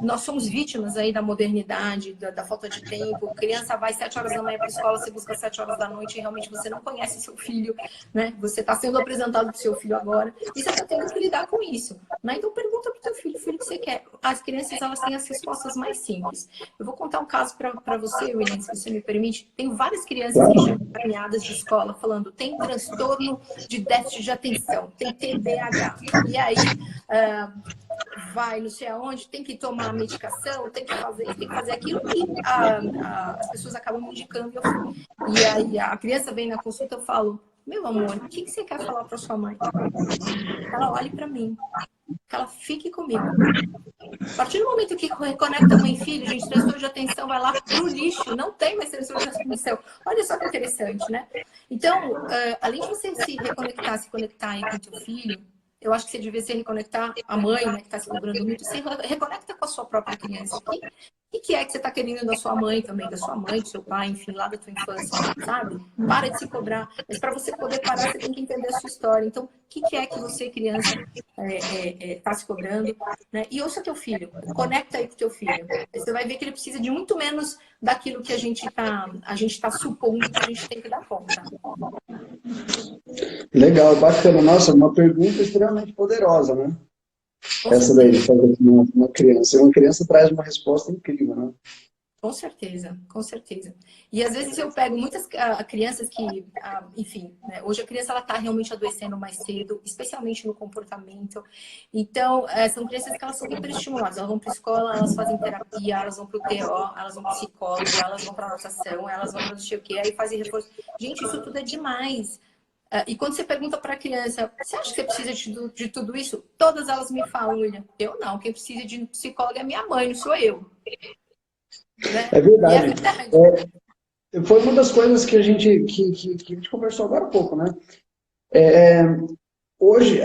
Nós somos vítimas aí da modernidade, da falta de tempo. Criança vai 7 horas da manhã para a escola, você busca 7 horas da noite e realmente você não conhece seu filho, né? Você está sendo apresentado para o seu filho agora e você está tendo que lidar com isso, né? Então pergunta para o teu filho, filho, o que você quer? As crianças, elas têm as respostas mais simples. Eu vou contar um caso para você, William, se você me permite. Tem várias crianças que chegam caminhadas de escola falando, tem transtorno de déficit de atenção, tem TDAH. E aí, vai não sei aonde, tem que tomar medicação, tem que fazer isso, tem que fazer aquilo, e as pessoas acabam me indicando. E aí a criança vem na consulta, eu falo, meu amor, o que você quer falar para sua mãe? Que ela olhe para mim, que ela fique comigo. A partir do momento que reconecta mãe e filho, gente, transtorno de atenção vai lá pro lixo, não tem mais transtorno de atenção. Olha só que interessante, né? Então, além de você se conectar aí com o teu filho, eu acho que você devia se reconectar, a mãe, né, que está se cobrando muito, se reconecta com a sua própria criança. O que é que você está querendo da sua mãe também, da sua mãe, do seu pai, enfim, lá da tua infância, sabe? Para de se cobrar. Mas para você poder parar, você tem que entender a sua história. Então, o que é que você, criança, está se cobrando? Né? E ouça teu filho, conecta aí com teu filho. Você vai ver que ele precisa de muito menos daquilo que a gente tá supondo que a gente tem que dar conta. Legal, bacana. Nossa, uma pergunta extremamente poderosa, né? Com Essa daí, de certeza. fazer com uma criança. Uma criança traz uma resposta incrível, né? Com certeza, com certeza. E às vezes eu pego muitas crianças que, enfim, né, hoje a criança ela está realmente adoecendo mais cedo, especialmente no comportamento. Então, são crianças que elas são hiperestimuladas. Elas vão para a escola, elas fazem terapia, elas vão para o TO, elas vão para o psicólogo, elas vão para a natação, elas vão para não sei o quê, aí fazem reforço. Gente, isso tudo é demais. E quando você pergunta para a criança, você acha que você precisa de tudo isso? Todas elas me falam, William, eu não, quem precisa de psicólogo é minha mãe, não sou eu. Né? É E é verdade. verdade. Foi uma das coisas que que a gente conversou agora há pouco, né? Hoje,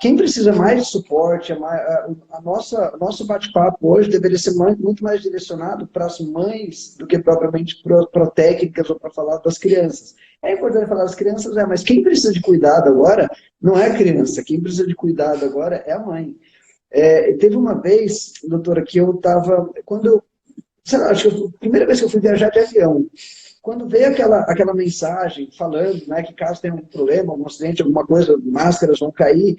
quem precisa mais de suporte, o nosso bate-papo hoje deveria ser muito mais direcionado para as mães do que propriamente para técnicas ou para falar das crianças. É importante falar das crianças, mas quem precisa de cuidado agora não é a criança, quem precisa de cuidado agora é a mãe. Teve uma vez, doutora, que eu estava, sei lá, acho que a primeira vez que eu fui viajar de avião, quando veio aquela mensagem falando, né, que caso tenha um problema, algum acidente, alguma coisa, máscaras vão cair,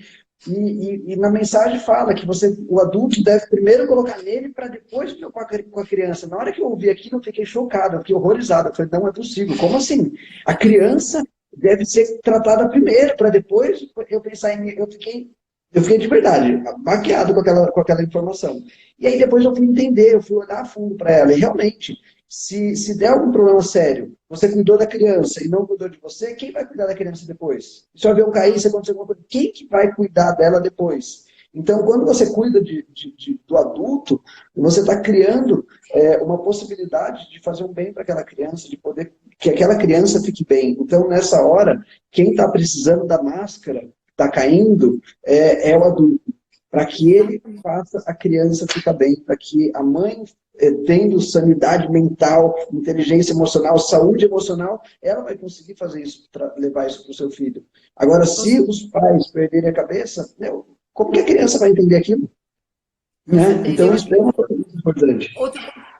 e na mensagem fala que o adulto deve primeiro colocar nele para depois preocupar com a criança. Na hora que eu ouvi aquilo, eu fiquei chocado, eu fiquei horrorizado. Eu falei, não é possível. Como assim? A criança deve ser tratada primeiro, para depois eu pensar em mim. Eu fiquei de verdade, baqueado com aquela informação. E aí depois eu fui entender, eu fui olhar a fundo para ela, e realmente, se der algum problema sério, você cuidou da criança e não cuidou de você, quem vai cuidar da criança depois? Se o avião cair, se acontecer alguma coisa, quem que vai cuidar dela depois? Então, quando você cuida do adulto, você está criando uma possibilidade de fazer um bem para aquela criança, de poder que aquela criança fique bem. Então, nessa hora, quem está precisando da máscara, está caindo, é o adulto, para que ele faça a criança ficar bem, para que a mãe, tendo sanidade mental, inteligência emocional, saúde emocional, ela vai conseguir fazer isso, levar isso para o seu filho. Agora, se os pais perderem a cabeça, como que a criança vai entender aquilo? Né? Então, isso é uma coisa muito importante.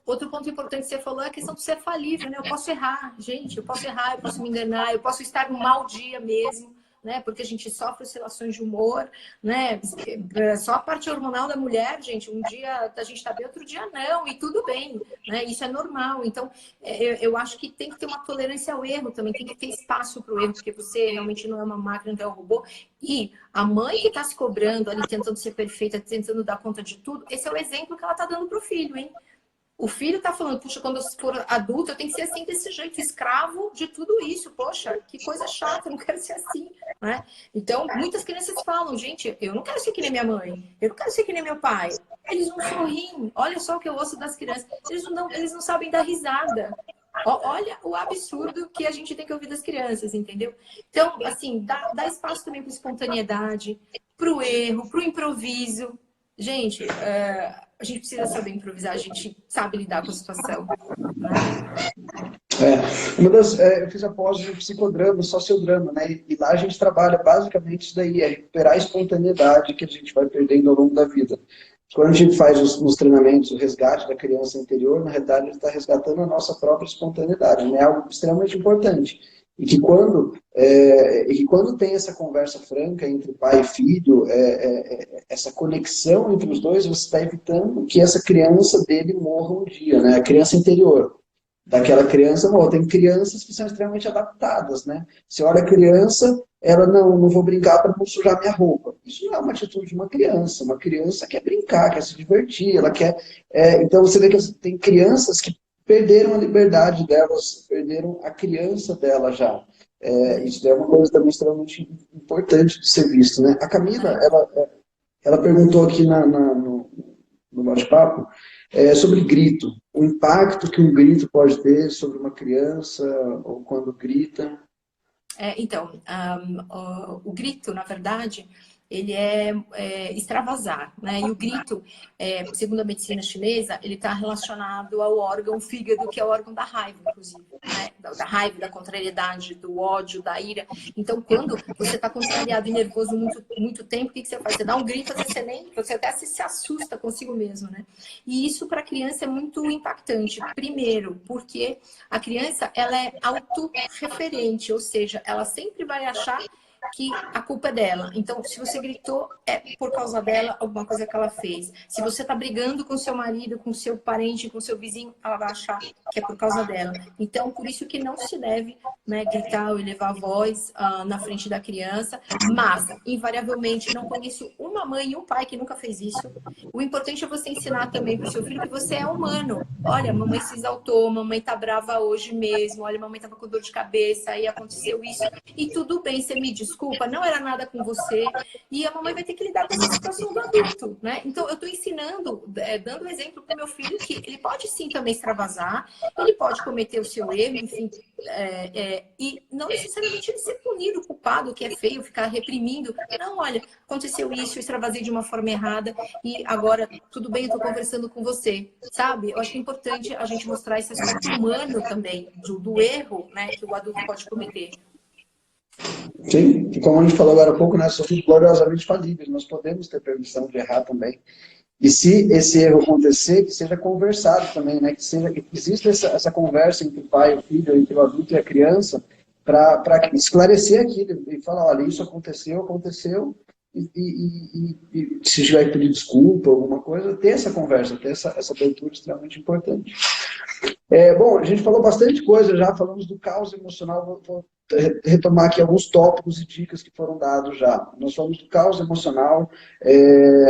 Outro ponto importante que você falou é a questão de ser falível, né? Eu posso errar, gente, eu posso errar, eu posso me enganar, eu posso estar num mau dia mesmo, né? Porque a gente sofre oscilações de humor, né? Só a parte hormonal da mulher, gente, um dia a gente tá bem, outro dia não, e tudo bem, né? Isso é normal. Então, eu acho que tem que ter uma tolerância ao erro também, tem que ter espaço para o erro, porque você realmente não é uma máquina, não é um robô. E a mãe que está se cobrando ali, tentando ser perfeita, tentando dar conta de tudo, esse é o exemplo que ela tá dando pro filho, hein? O filho tá falando, puxa, quando eu for adulto, eu tenho que ser assim, desse jeito, escravo de tudo isso. Poxa, que coisa chata, eu não quero ser assim, né? Então, muitas crianças falam, gente, eu não quero ser que nem minha mãe, eu não quero ser que nem meu pai. Eles não sorriem. Olha só o que eu ouço das crianças. Eles não sabem dar risada. Olha o absurdo que a gente tem que ouvir das crianças, entendeu? Então, assim, dá espaço também para espontaneidade, para o erro, para o improviso. Gente, a gente precisa saber improvisar, a gente sabe lidar com a situação. Né? Eu fiz a pós de psicodrama, sociodrama, né? E lá a gente trabalha basicamente isso daí, é recuperar a espontaneidade que a gente vai perdendo ao longo da vida. Quando a gente faz nos treinamentos o resgate da criança interior, na realidade ele está resgatando a nossa própria espontaneidade, né? É algo extremamente importante. E que quando tem essa conversa franca entre pai e filho, essa conexão entre os dois, você está evitando que essa criança dele morra um dia, né? A criança interior daquela criança, bom, tem crianças que são extremamente adaptadas, né? Você olha a criança, ela não vou brincar para não sujar minha roupa. Isso não é uma atitude de uma criança quer brincar, quer se divertir, ela quer... então você vê que tem crianças que perderam a liberdade delas, perderam a criança dela já. Isso é uma coisa também extremamente importante de ser visto, né? A Camila, ela perguntou aqui no bate-papo, sobre grito, o impacto que um grito pode ter sobre uma criança, ou quando grita. Então, o grito, na verdade, ele é extravasar, né? E o grito, segundo a medicina chinesa, ele está relacionado ao órgão fígado, que é o órgão da raiva, inclusive, né? Da raiva, da contrariedade, do ódio, da ira. Então, quando você está contrariado e nervoso muito tempo, o que você faz? Você dá um grito, às vezes você até se assusta consigo mesmo, né? E isso para a criança é muito impactante. Primeiro, porque a criança ela é autorreferente, ou seja, ela sempre vai achar que a culpa é dela. Então, se você gritou, é por causa dela, alguma coisa que ela fez. Se você está brigando com seu marido, com seu parente, com seu vizinho, ela vai achar que é por causa dela. Então, por isso que não se deve, né, gritar ou elevar a voz na frente da criança, mas, invariavelmente, não conheço uma mãe e um pai que nunca fez isso. O importante é você ensinar também para o seu filho que você é humano. Olha, mamãe se exaltou, mamãe tá brava hoje mesmo, olha, mamãe tava com dor de cabeça, aí aconteceu isso, e tudo bem, você me desculpa, não era nada com você, e a mamãe vai ter que lidar com essa situação do adulto, né? Então, eu tô ensinando, dando exemplo pro meu filho que ele pode sim também extravasar, ele pode cometer o seu erro, enfim, e não necessariamente ele ser punido, culpado, que é feio, ficar reprimindo. Não, olha, aconteceu isso, eu extravasei de uma forma errada, e agora, tudo bem, eu tô conversando com você, sabe? Eu acho que é importante a gente mostrar esse aspecto humano também, do erro, né, que o adulto pode cometer. Sim, e como a gente falou agora há pouco, né, somos gloriosamente falíveis, nós podemos ter permissão de errar também. E se esse erro acontecer, que seja conversado também, né, que exista essa conversa entre o pai e o filho, entre o adulto e a criança, para esclarecer aquilo e falar, olha, isso aconteceu, e se tiver que pedir desculpa, alguma coisa, ter essa conversa, ter essa abertura extremamente importante. Bom, a gente falou bastante coisa já, falamos do caos emocional, vou retomar aqui alguns tópicos e dicas que foram dados já. Nós falamos do caos emocional,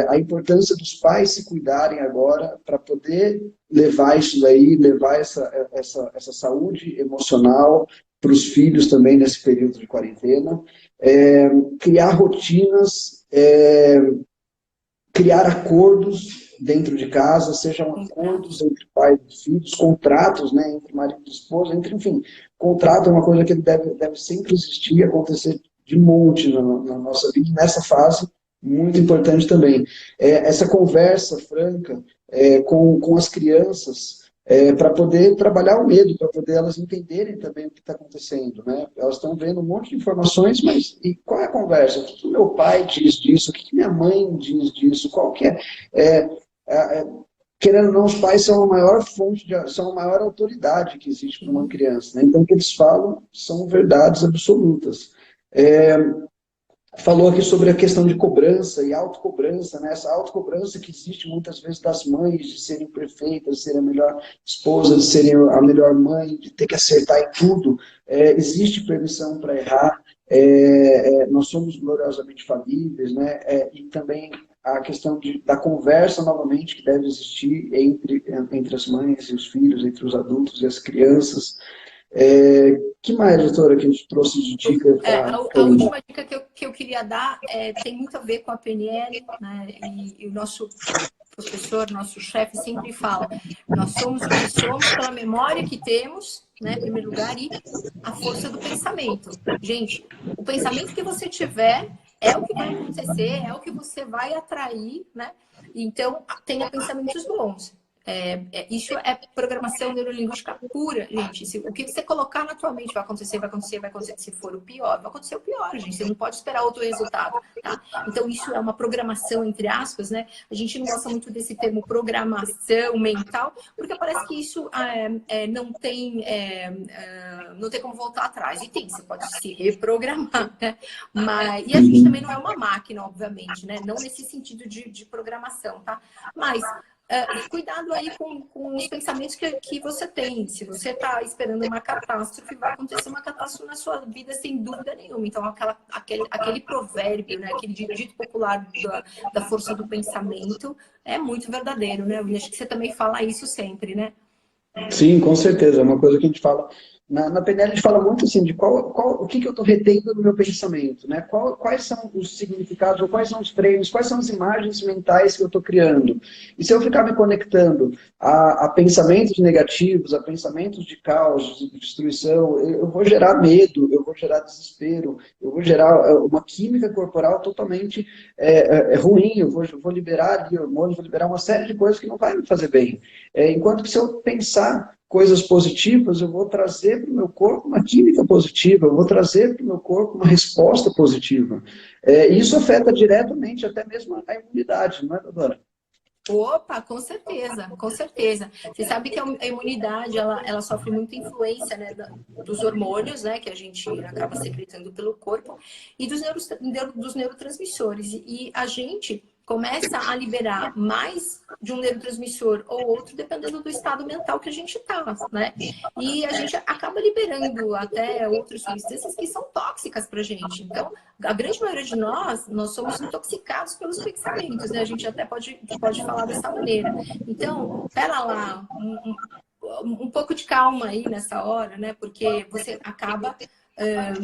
a importância dos pais se cuidarem agora para poder levar isso daí, levar essa saúde emocional para os filhos também nesse período de quarentena, criar rotinas, criar acordos dentro de casa, sejam acordos entre pais e filhos, contratos, né, entre marido e esposa, enfim, contrato é uma coisa que deve sempre existir, acontecer de monte na nossa vida, nessa fase, muito importante também. Essa conversa franca com as crianças, para poder trabalhar o medo, para poder elas entenderem também o que está acontecendo, né? Elas estão vendo um monte de informações, mas e qual é a conversa? O que meu pai diz disso? O que minha mãe diz disso? Qual que é? Querendo ou não, os pais são a maior fonte, são a maior autoridade que existe para uma criança, né? Então, o que eles falam são verdades absolutas. Falou aqui sobre a questão de cobrança e autocobrança, né? Essa autocobrança que existe muitas vezes das mães de serem perfeitas, de serem a melhor esposa, de serem a melhor mãe, de ter que acertar em tudo. Existe permissão para errar, nós somos gloriosamente falíveis, né? E também a questão da conversa, novamente, que deve existir entre as mães e os filhos, entre os adultos e as crianças. Que mais, doutora, que a gente trouxe de dica? A última dica que eu queria dar tem muito a ver com a PNL, né? E o nosso professor, nosso chefe sempre fala, nós somos o que somos pela memória que temos, né, em primeiro lugar, e a força do pensamento. Gente, o pensamento que você tiver é o que vai acontecer, é o que você vai atrair, né? Então, tenha pensamentos bons. Isso é programação neurolinguística pura, gente. O que você colocar na tua mente vai acontecer, vai acontecer, vai acontecer. Se for o pior, vai acontecer o pior, gente. Você não pode esperar outro resultado, tá? Então, isso é uma programação, entre aspas, né? A gente não gosta muito desse termo programação mental, porque parece que isso não tem como voltar atrás. E tem, você pode se reprogramar, né? E a gente também não é uma máquina, obviamente, né? Não nesse sentido de programação, tá? Mas cuidado aí com os pensamentos que você tem. Se você está esperando uma catástrofe, vai acontecer uma catástrofe na sua vida sem dúvida nenhuma. Então, aquele provérbio, né, aquele dito popular da força do pensamento é muito verdadeiro, né? Eu acho que você também fala isso sempre, né? Sim, com certeza. É uma coisa que a gente fala. Na PNL a gente fala muito assim de o que eu estou retendo no meu pensamento, né? Quais são os significados, ou quais são os frames, quais são as imagens mentais que eu estou criando. E se eu ficar me conectando a pensamentos negativos, a pensamentos de caos, de destruição, eu vou gerar medo, eu vou gerar desespero, eu vou gerar uma química corporal totalmente ruim, eu vou liberar ali hormônios, vou liberar uma série de coisas que não vai me fazer bem. Enquanto que se eu pensar coisas positivas, eu vou trazer para o meu corpo uma química positiva, eu vou trazer para o meu corpo uma resposta positiva. Isso afeta diretamente até mesmo a imunidade, não é, doutora? Opa, com certeza, com certeza. Você sabe que a imunidade, ela sofre muita influência, né, dos hormônios, né, que a gente acaba secretando pelo corpo, e dos neurotransmissores. E a gente começa a liberar mais de um neurotransmissor ou outro, dependendo do estado mental que a gente tá, né? E a gente acaba liberando até outras substâncias que são tóxicas pra gente. Então, a grande maioria de nós somos intoxicados pelos pensamentos, né? A gente até pode falar dessa maneira. Então, pera lá, um pouco de calma aí nessa hora, né? Porque você acaba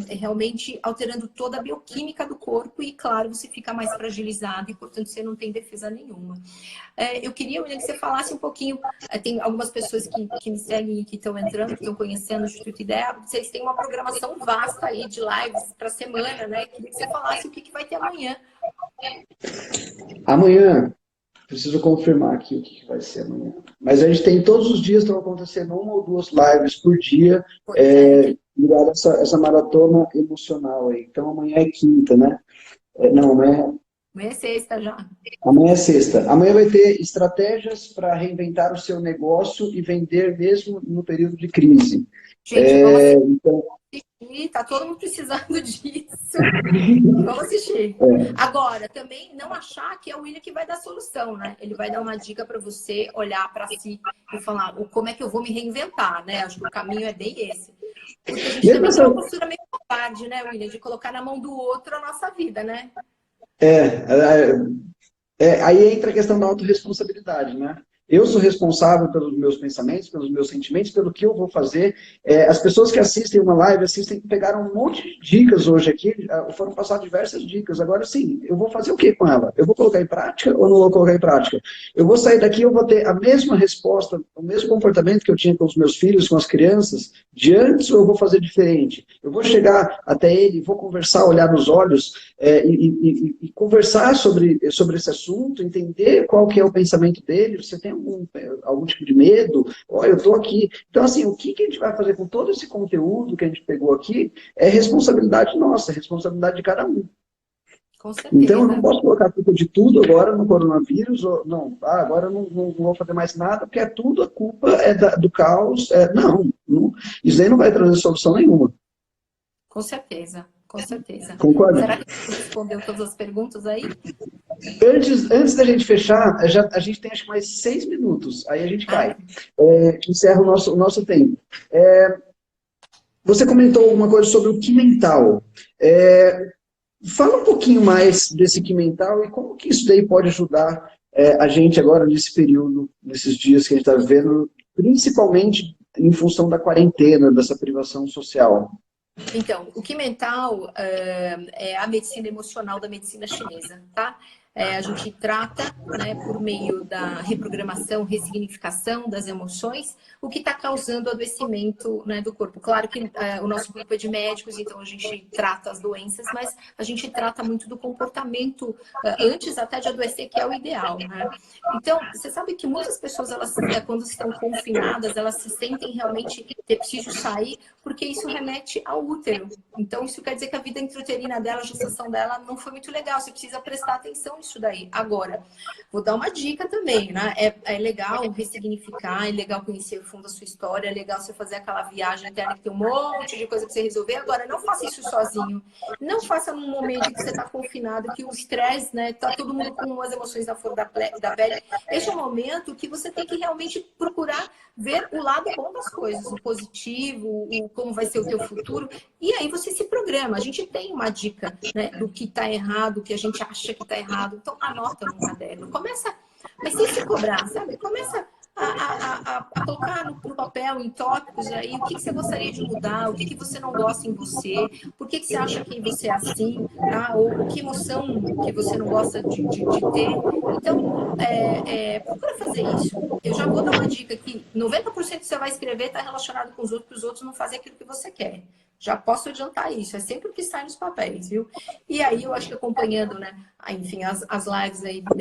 realmente alterando toda a bioquímica do corpo e, claro, você fica mais fragilizado e, portanto, você não tem defesa nenhuma. Eu queria, William, que você falasse um pouquinho. Tem algumas pessoas que me seguem e que estão entrando, que estão conhecendo o Instituto Ideia. Vocês têm uma programação vasta aí de lives para a semana, né? Queria que você falasse o que vai ter amanhã. Amanhã, preciso confirmar aqui o que vai ser amanhã. Mas a gente tem todos os dias, estão acontecendo 1 ou 2 lives por dia, ligado a essa maratona emocional aí. Então amanhã é quinta, né? Não, amanhã é sexta já. Amanhã é sexta. Amanhã vai ter estratégias para reinventar o seu negócio e vender mesmo no período de crise. Gente, vamos assistir. Então... Tá todo mundo precisando disso. Vamos assistir. Agora, também não achar que é o William que vai dar solução, né? Ele vai dar uma dica para você olhar para si e falar como é que eu vou me reinventar, né? Acho que o caminho é bem esse. Porque a gente também tem uma postura meio covarde, né, William? De colocar na mão do outro a nossa vida, né? Aí entra a questão da autorresponsabilidade, né? Eu sou responsável pelos meus pensamentos, pelos meus sentimentos, pelo que eu vou fazer. As pessoas que assistem uma live, pegaram um monte de dicas hoje aqui, foram passar diversas dicas. Agora sim, eu vou fazer o que com ela? Eu vou colocar em prática ou não vou colocar em prática? Eu vou sair daqui, eu vou ter a mesma resposta, o mesmo comportamento que eu tinha com os meus filhos, com as crianças, de antes, ou eu vou fazer diferente? Eu vou chegar até ele, vou conversar, olhar nos olhos e conversar sobre esse assunto, entender qual que é o pensamento dele. Você tem algum tipo de medo? Olha, eu estou aqui. Então, assim, o que a gente vai fazer com todo esse conteúdo que a gente pegou aqui é responsabilidade nossa, é responsabilidade de cada um. Com certeza. Então, eu não posso colocar a culpa de tudo agora no coronavírus, ou não, agora eu não vou fazer mais nada, porque tudo a culpa é do caos. Não, isso aí não vai trazer solução nenhuma. Com certeza, com certeza. Concorda? Será que você respondeu todas as perguntas aí? Antes da gente fechar, a gente tem acho que mais 6 minutos, aí a gente cai. Encerra o nosso tempo. Você comentou alguma coisa sobre o Ki Mental. Fala um pouquinho mais desse Ki Mental e como que isso daí pode ajudar a gente agora nesse período, nesses dias que a gente está vivendo, principalmente em função da quarentena, dessa privação social. Então, o Ki Mental é a medicina emocional da medicina chinesa, tá? A gente trata, né, por meio da reprogramação, ressignificação das emoções, o que está causando adoecimento, né, do corpo. Claro que o nosso grupo é de médicos, então a gente trata as doenças, mas a gente trata muito do comportamento antes até de adoecer, que é o ideal, né? Então, você sabe que muitas pessoas, elas, quando estão confinadas, elas se sentem realmente ter preciso sair, porque isso remete ao útero. Então, isso quer dizer que a vida intrauterina dela, a gestação dela, não foi muito legal. Você precisa prestar atenção nisso daí. Agora, vou dar uma dica também, né? É legal ressignificar, é legal conhecer o fundo da sua história, é legal você fazer aquela viagem interna que tem um monte de coisa pra você resolver. Agora, não faça isso sozinho. Não faça num momento que você tá confinado, que o estresse, né? Tá todo mundo com as emoções da flor da pele. Esse é um momento que você tem que realmente procurar ver o lado bom das coisas, o positivo, como vai ser o teu futuro. E aí você se programa. A gente tem uma dica, né, do que está errado, o que a gente acha que está errado. Então, anota no caderno. Começa, mas sem se cobrar, sabe? Começa a colocar no papel, em tópicos aí, o que você gostaria de mudar, o que você não gosta em você, por que você acha que você é assim, tá? Ou que emoção que você não gosta de ter. Então, procura fazer isso. Eu já vou dar uma dica aqui. 90% que você vai escrever está relacionado com os outros não fazem aquilo que você quer. Já posso adiantar isso. É sempre o que sai nos papéis, viu? E aí, eu acho que acompanhando, né? Enfim, as lives aí do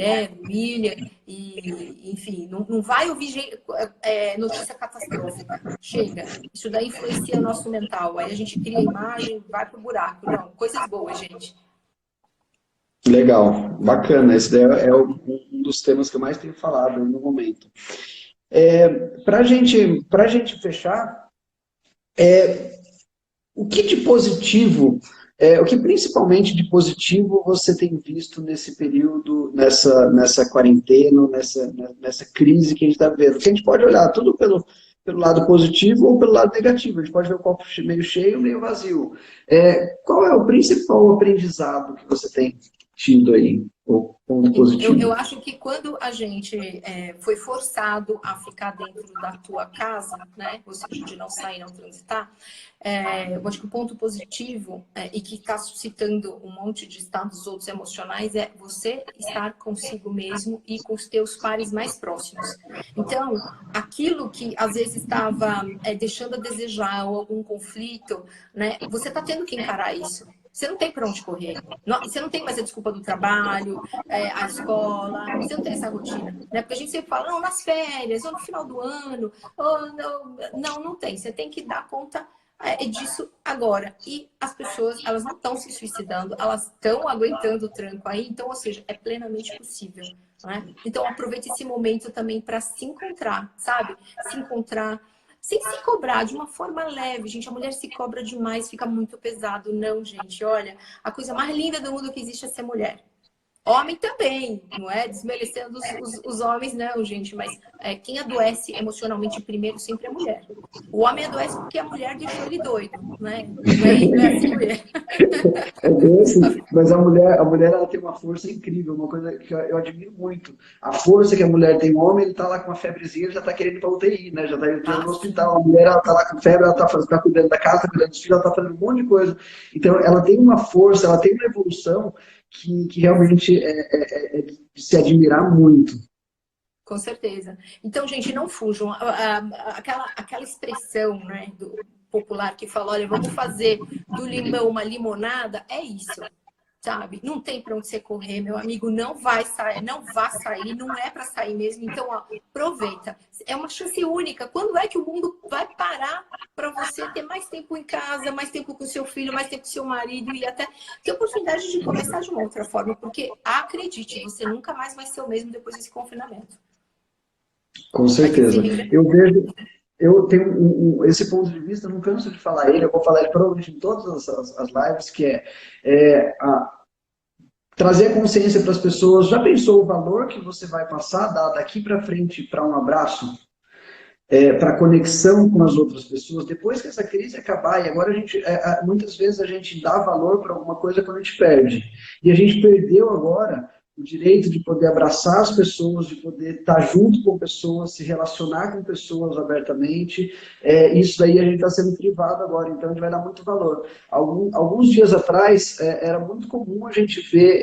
William, e, enfim, não vai ouvir notícia catastrófica. Chega. Isso daí influencia o nosso mental. Aí a gente cria a imagem, vai pro buraco. Não, coisas boas, gente. Legal, bacana. Esse daí um dos temas que eu mais tenho falado no momento. Para gente fechar, o que de positivo, o que principalmente de positivo você tem visto nesse período, nessa quarentena, nessa crise que a gente está vendo? Porque a gente pode olhar tudo pelo lado positivo ou pelo lado negativo, a gente pode ver o copo meio cheio, meio vazio. Qual é o principal aprendizado que você tem tido aí, ou ponto positivo? Eu acho que quando a gente foi forçado a ficar dentro da tua casa, né, ou seja, de não sair, não transitar, eu acho que o ponto positivo e que está suscitando um monte de estados outros emocionais é você estar consigo mesmo e com os teus pares mais próximos. Então, aquilo que às vezes estava deixando a desejar ou algum conflito, né, você está tendo que encarar isso. Você não tem para onde correr. Você não tem mais a desculpa do trabalho, a escola, você não tem essa rotina. Né? Porque a gente sempre fala, não, nas férias, ou no final do ano, ou não tem. Você tem que dar conta disso agora. E as pessoas, elas não estão se suicidando, elas estão aguentando o tranco aí, então, ou seja, é plenamente possível. Né? Então, aproveite esse momento também para se encontrar, sabe? Se encontrar sem se cobrar, de uma forma leve. Gente, a mulher se cobra demais, fica muito pesado. Não, gente, olha, a coisa mais linda do mundo que existe é ser mulher. Homem também, não é? Desmerecendo os homens, não, gente. Mas quem adoece emocionalmente primeiro sempre é a mulher. O homem adoece porque a mulher deixou ele doido, né? Não é assim, mulher. É bem assim, mas a mulher ela tem uma força incrível, uma coisa que eu admiro muito. A força que a mulher tem, o homem ele tá lá com uma febrezinha, já tá querendo ir pra UTI, né? Já tá entrando Ah, no sim. hospital. A mulher ela tá lá com febre, ela tá cuidando da casa, tá cuidando dos filhos, ela tá fazendo um monte de coisa. Então ela tem uma força, ela tem uma evolução que realmente é de se admirar muito. Com certeza. Então, gente, não fujam. Aquela expressão, né, do popular que fala, olha, vamos fazer do limão uma limonada, é isso, sabe? Não tem para onde você correr, meu amigo, não vai sair, não vai sair, não é para sair mesmo. Então, ó, aproveita. É uma chance única. Quando é que o mundo vai parar para você ter mais tempo em casa, mais tempo com seu filho, mais tempo com seu marido e até ter oportunidade de começar de uma outra forma? Porque, acredite, você nunca mais vai ser o mesmo depois desse confinamento. Com Vai ter que se certeza. reinventar. Eu vejo, eu tenho esse ponto de vista, eu não canso de falar ele, eu vou falar ele provavelmente em todas as lives, que trazer a consciência para as pessoas. Já pensou o valor que você vai passar daqui para frente para um abraço? Para conexão com as outras pessoas, depois que essa crise acabar, e agora a gente, muitas vezes a gente dá valor para alguma coisa quando a gente perde. E a gente perdeu agora o direito de poder abraçar as pessoas, de poder estar junto com pessoas, se relacionar com pessoas abertamente. Isso daí a gente está sendo privado agora, então a gente vai dar muito valor. Alguns dias atrás, era muito comum a gente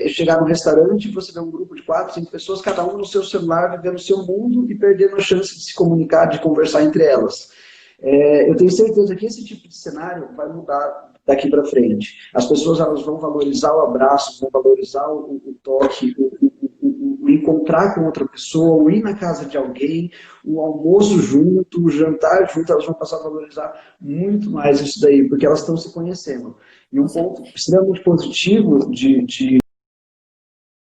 chegar no restaurante, você vê um grupo de 4, 5 pessoas, cada um no seu celular, vivendo o seu mundo e perdendo a chance de se comunicar, de conversar entre elas. Eu tenho certeza que esse tipo de cenário vai mudar daqui para frente. As pessoas elas vão valorizar o abraço, vão valorizar o toque, o encontrar com outra pessoa, o ir na casa de alguém, o almoço junto, o jantar junto, elas vão passar a valorizar muito mais isso daí, porque elas estão se conhecendo. E um ponto extremamente positivo de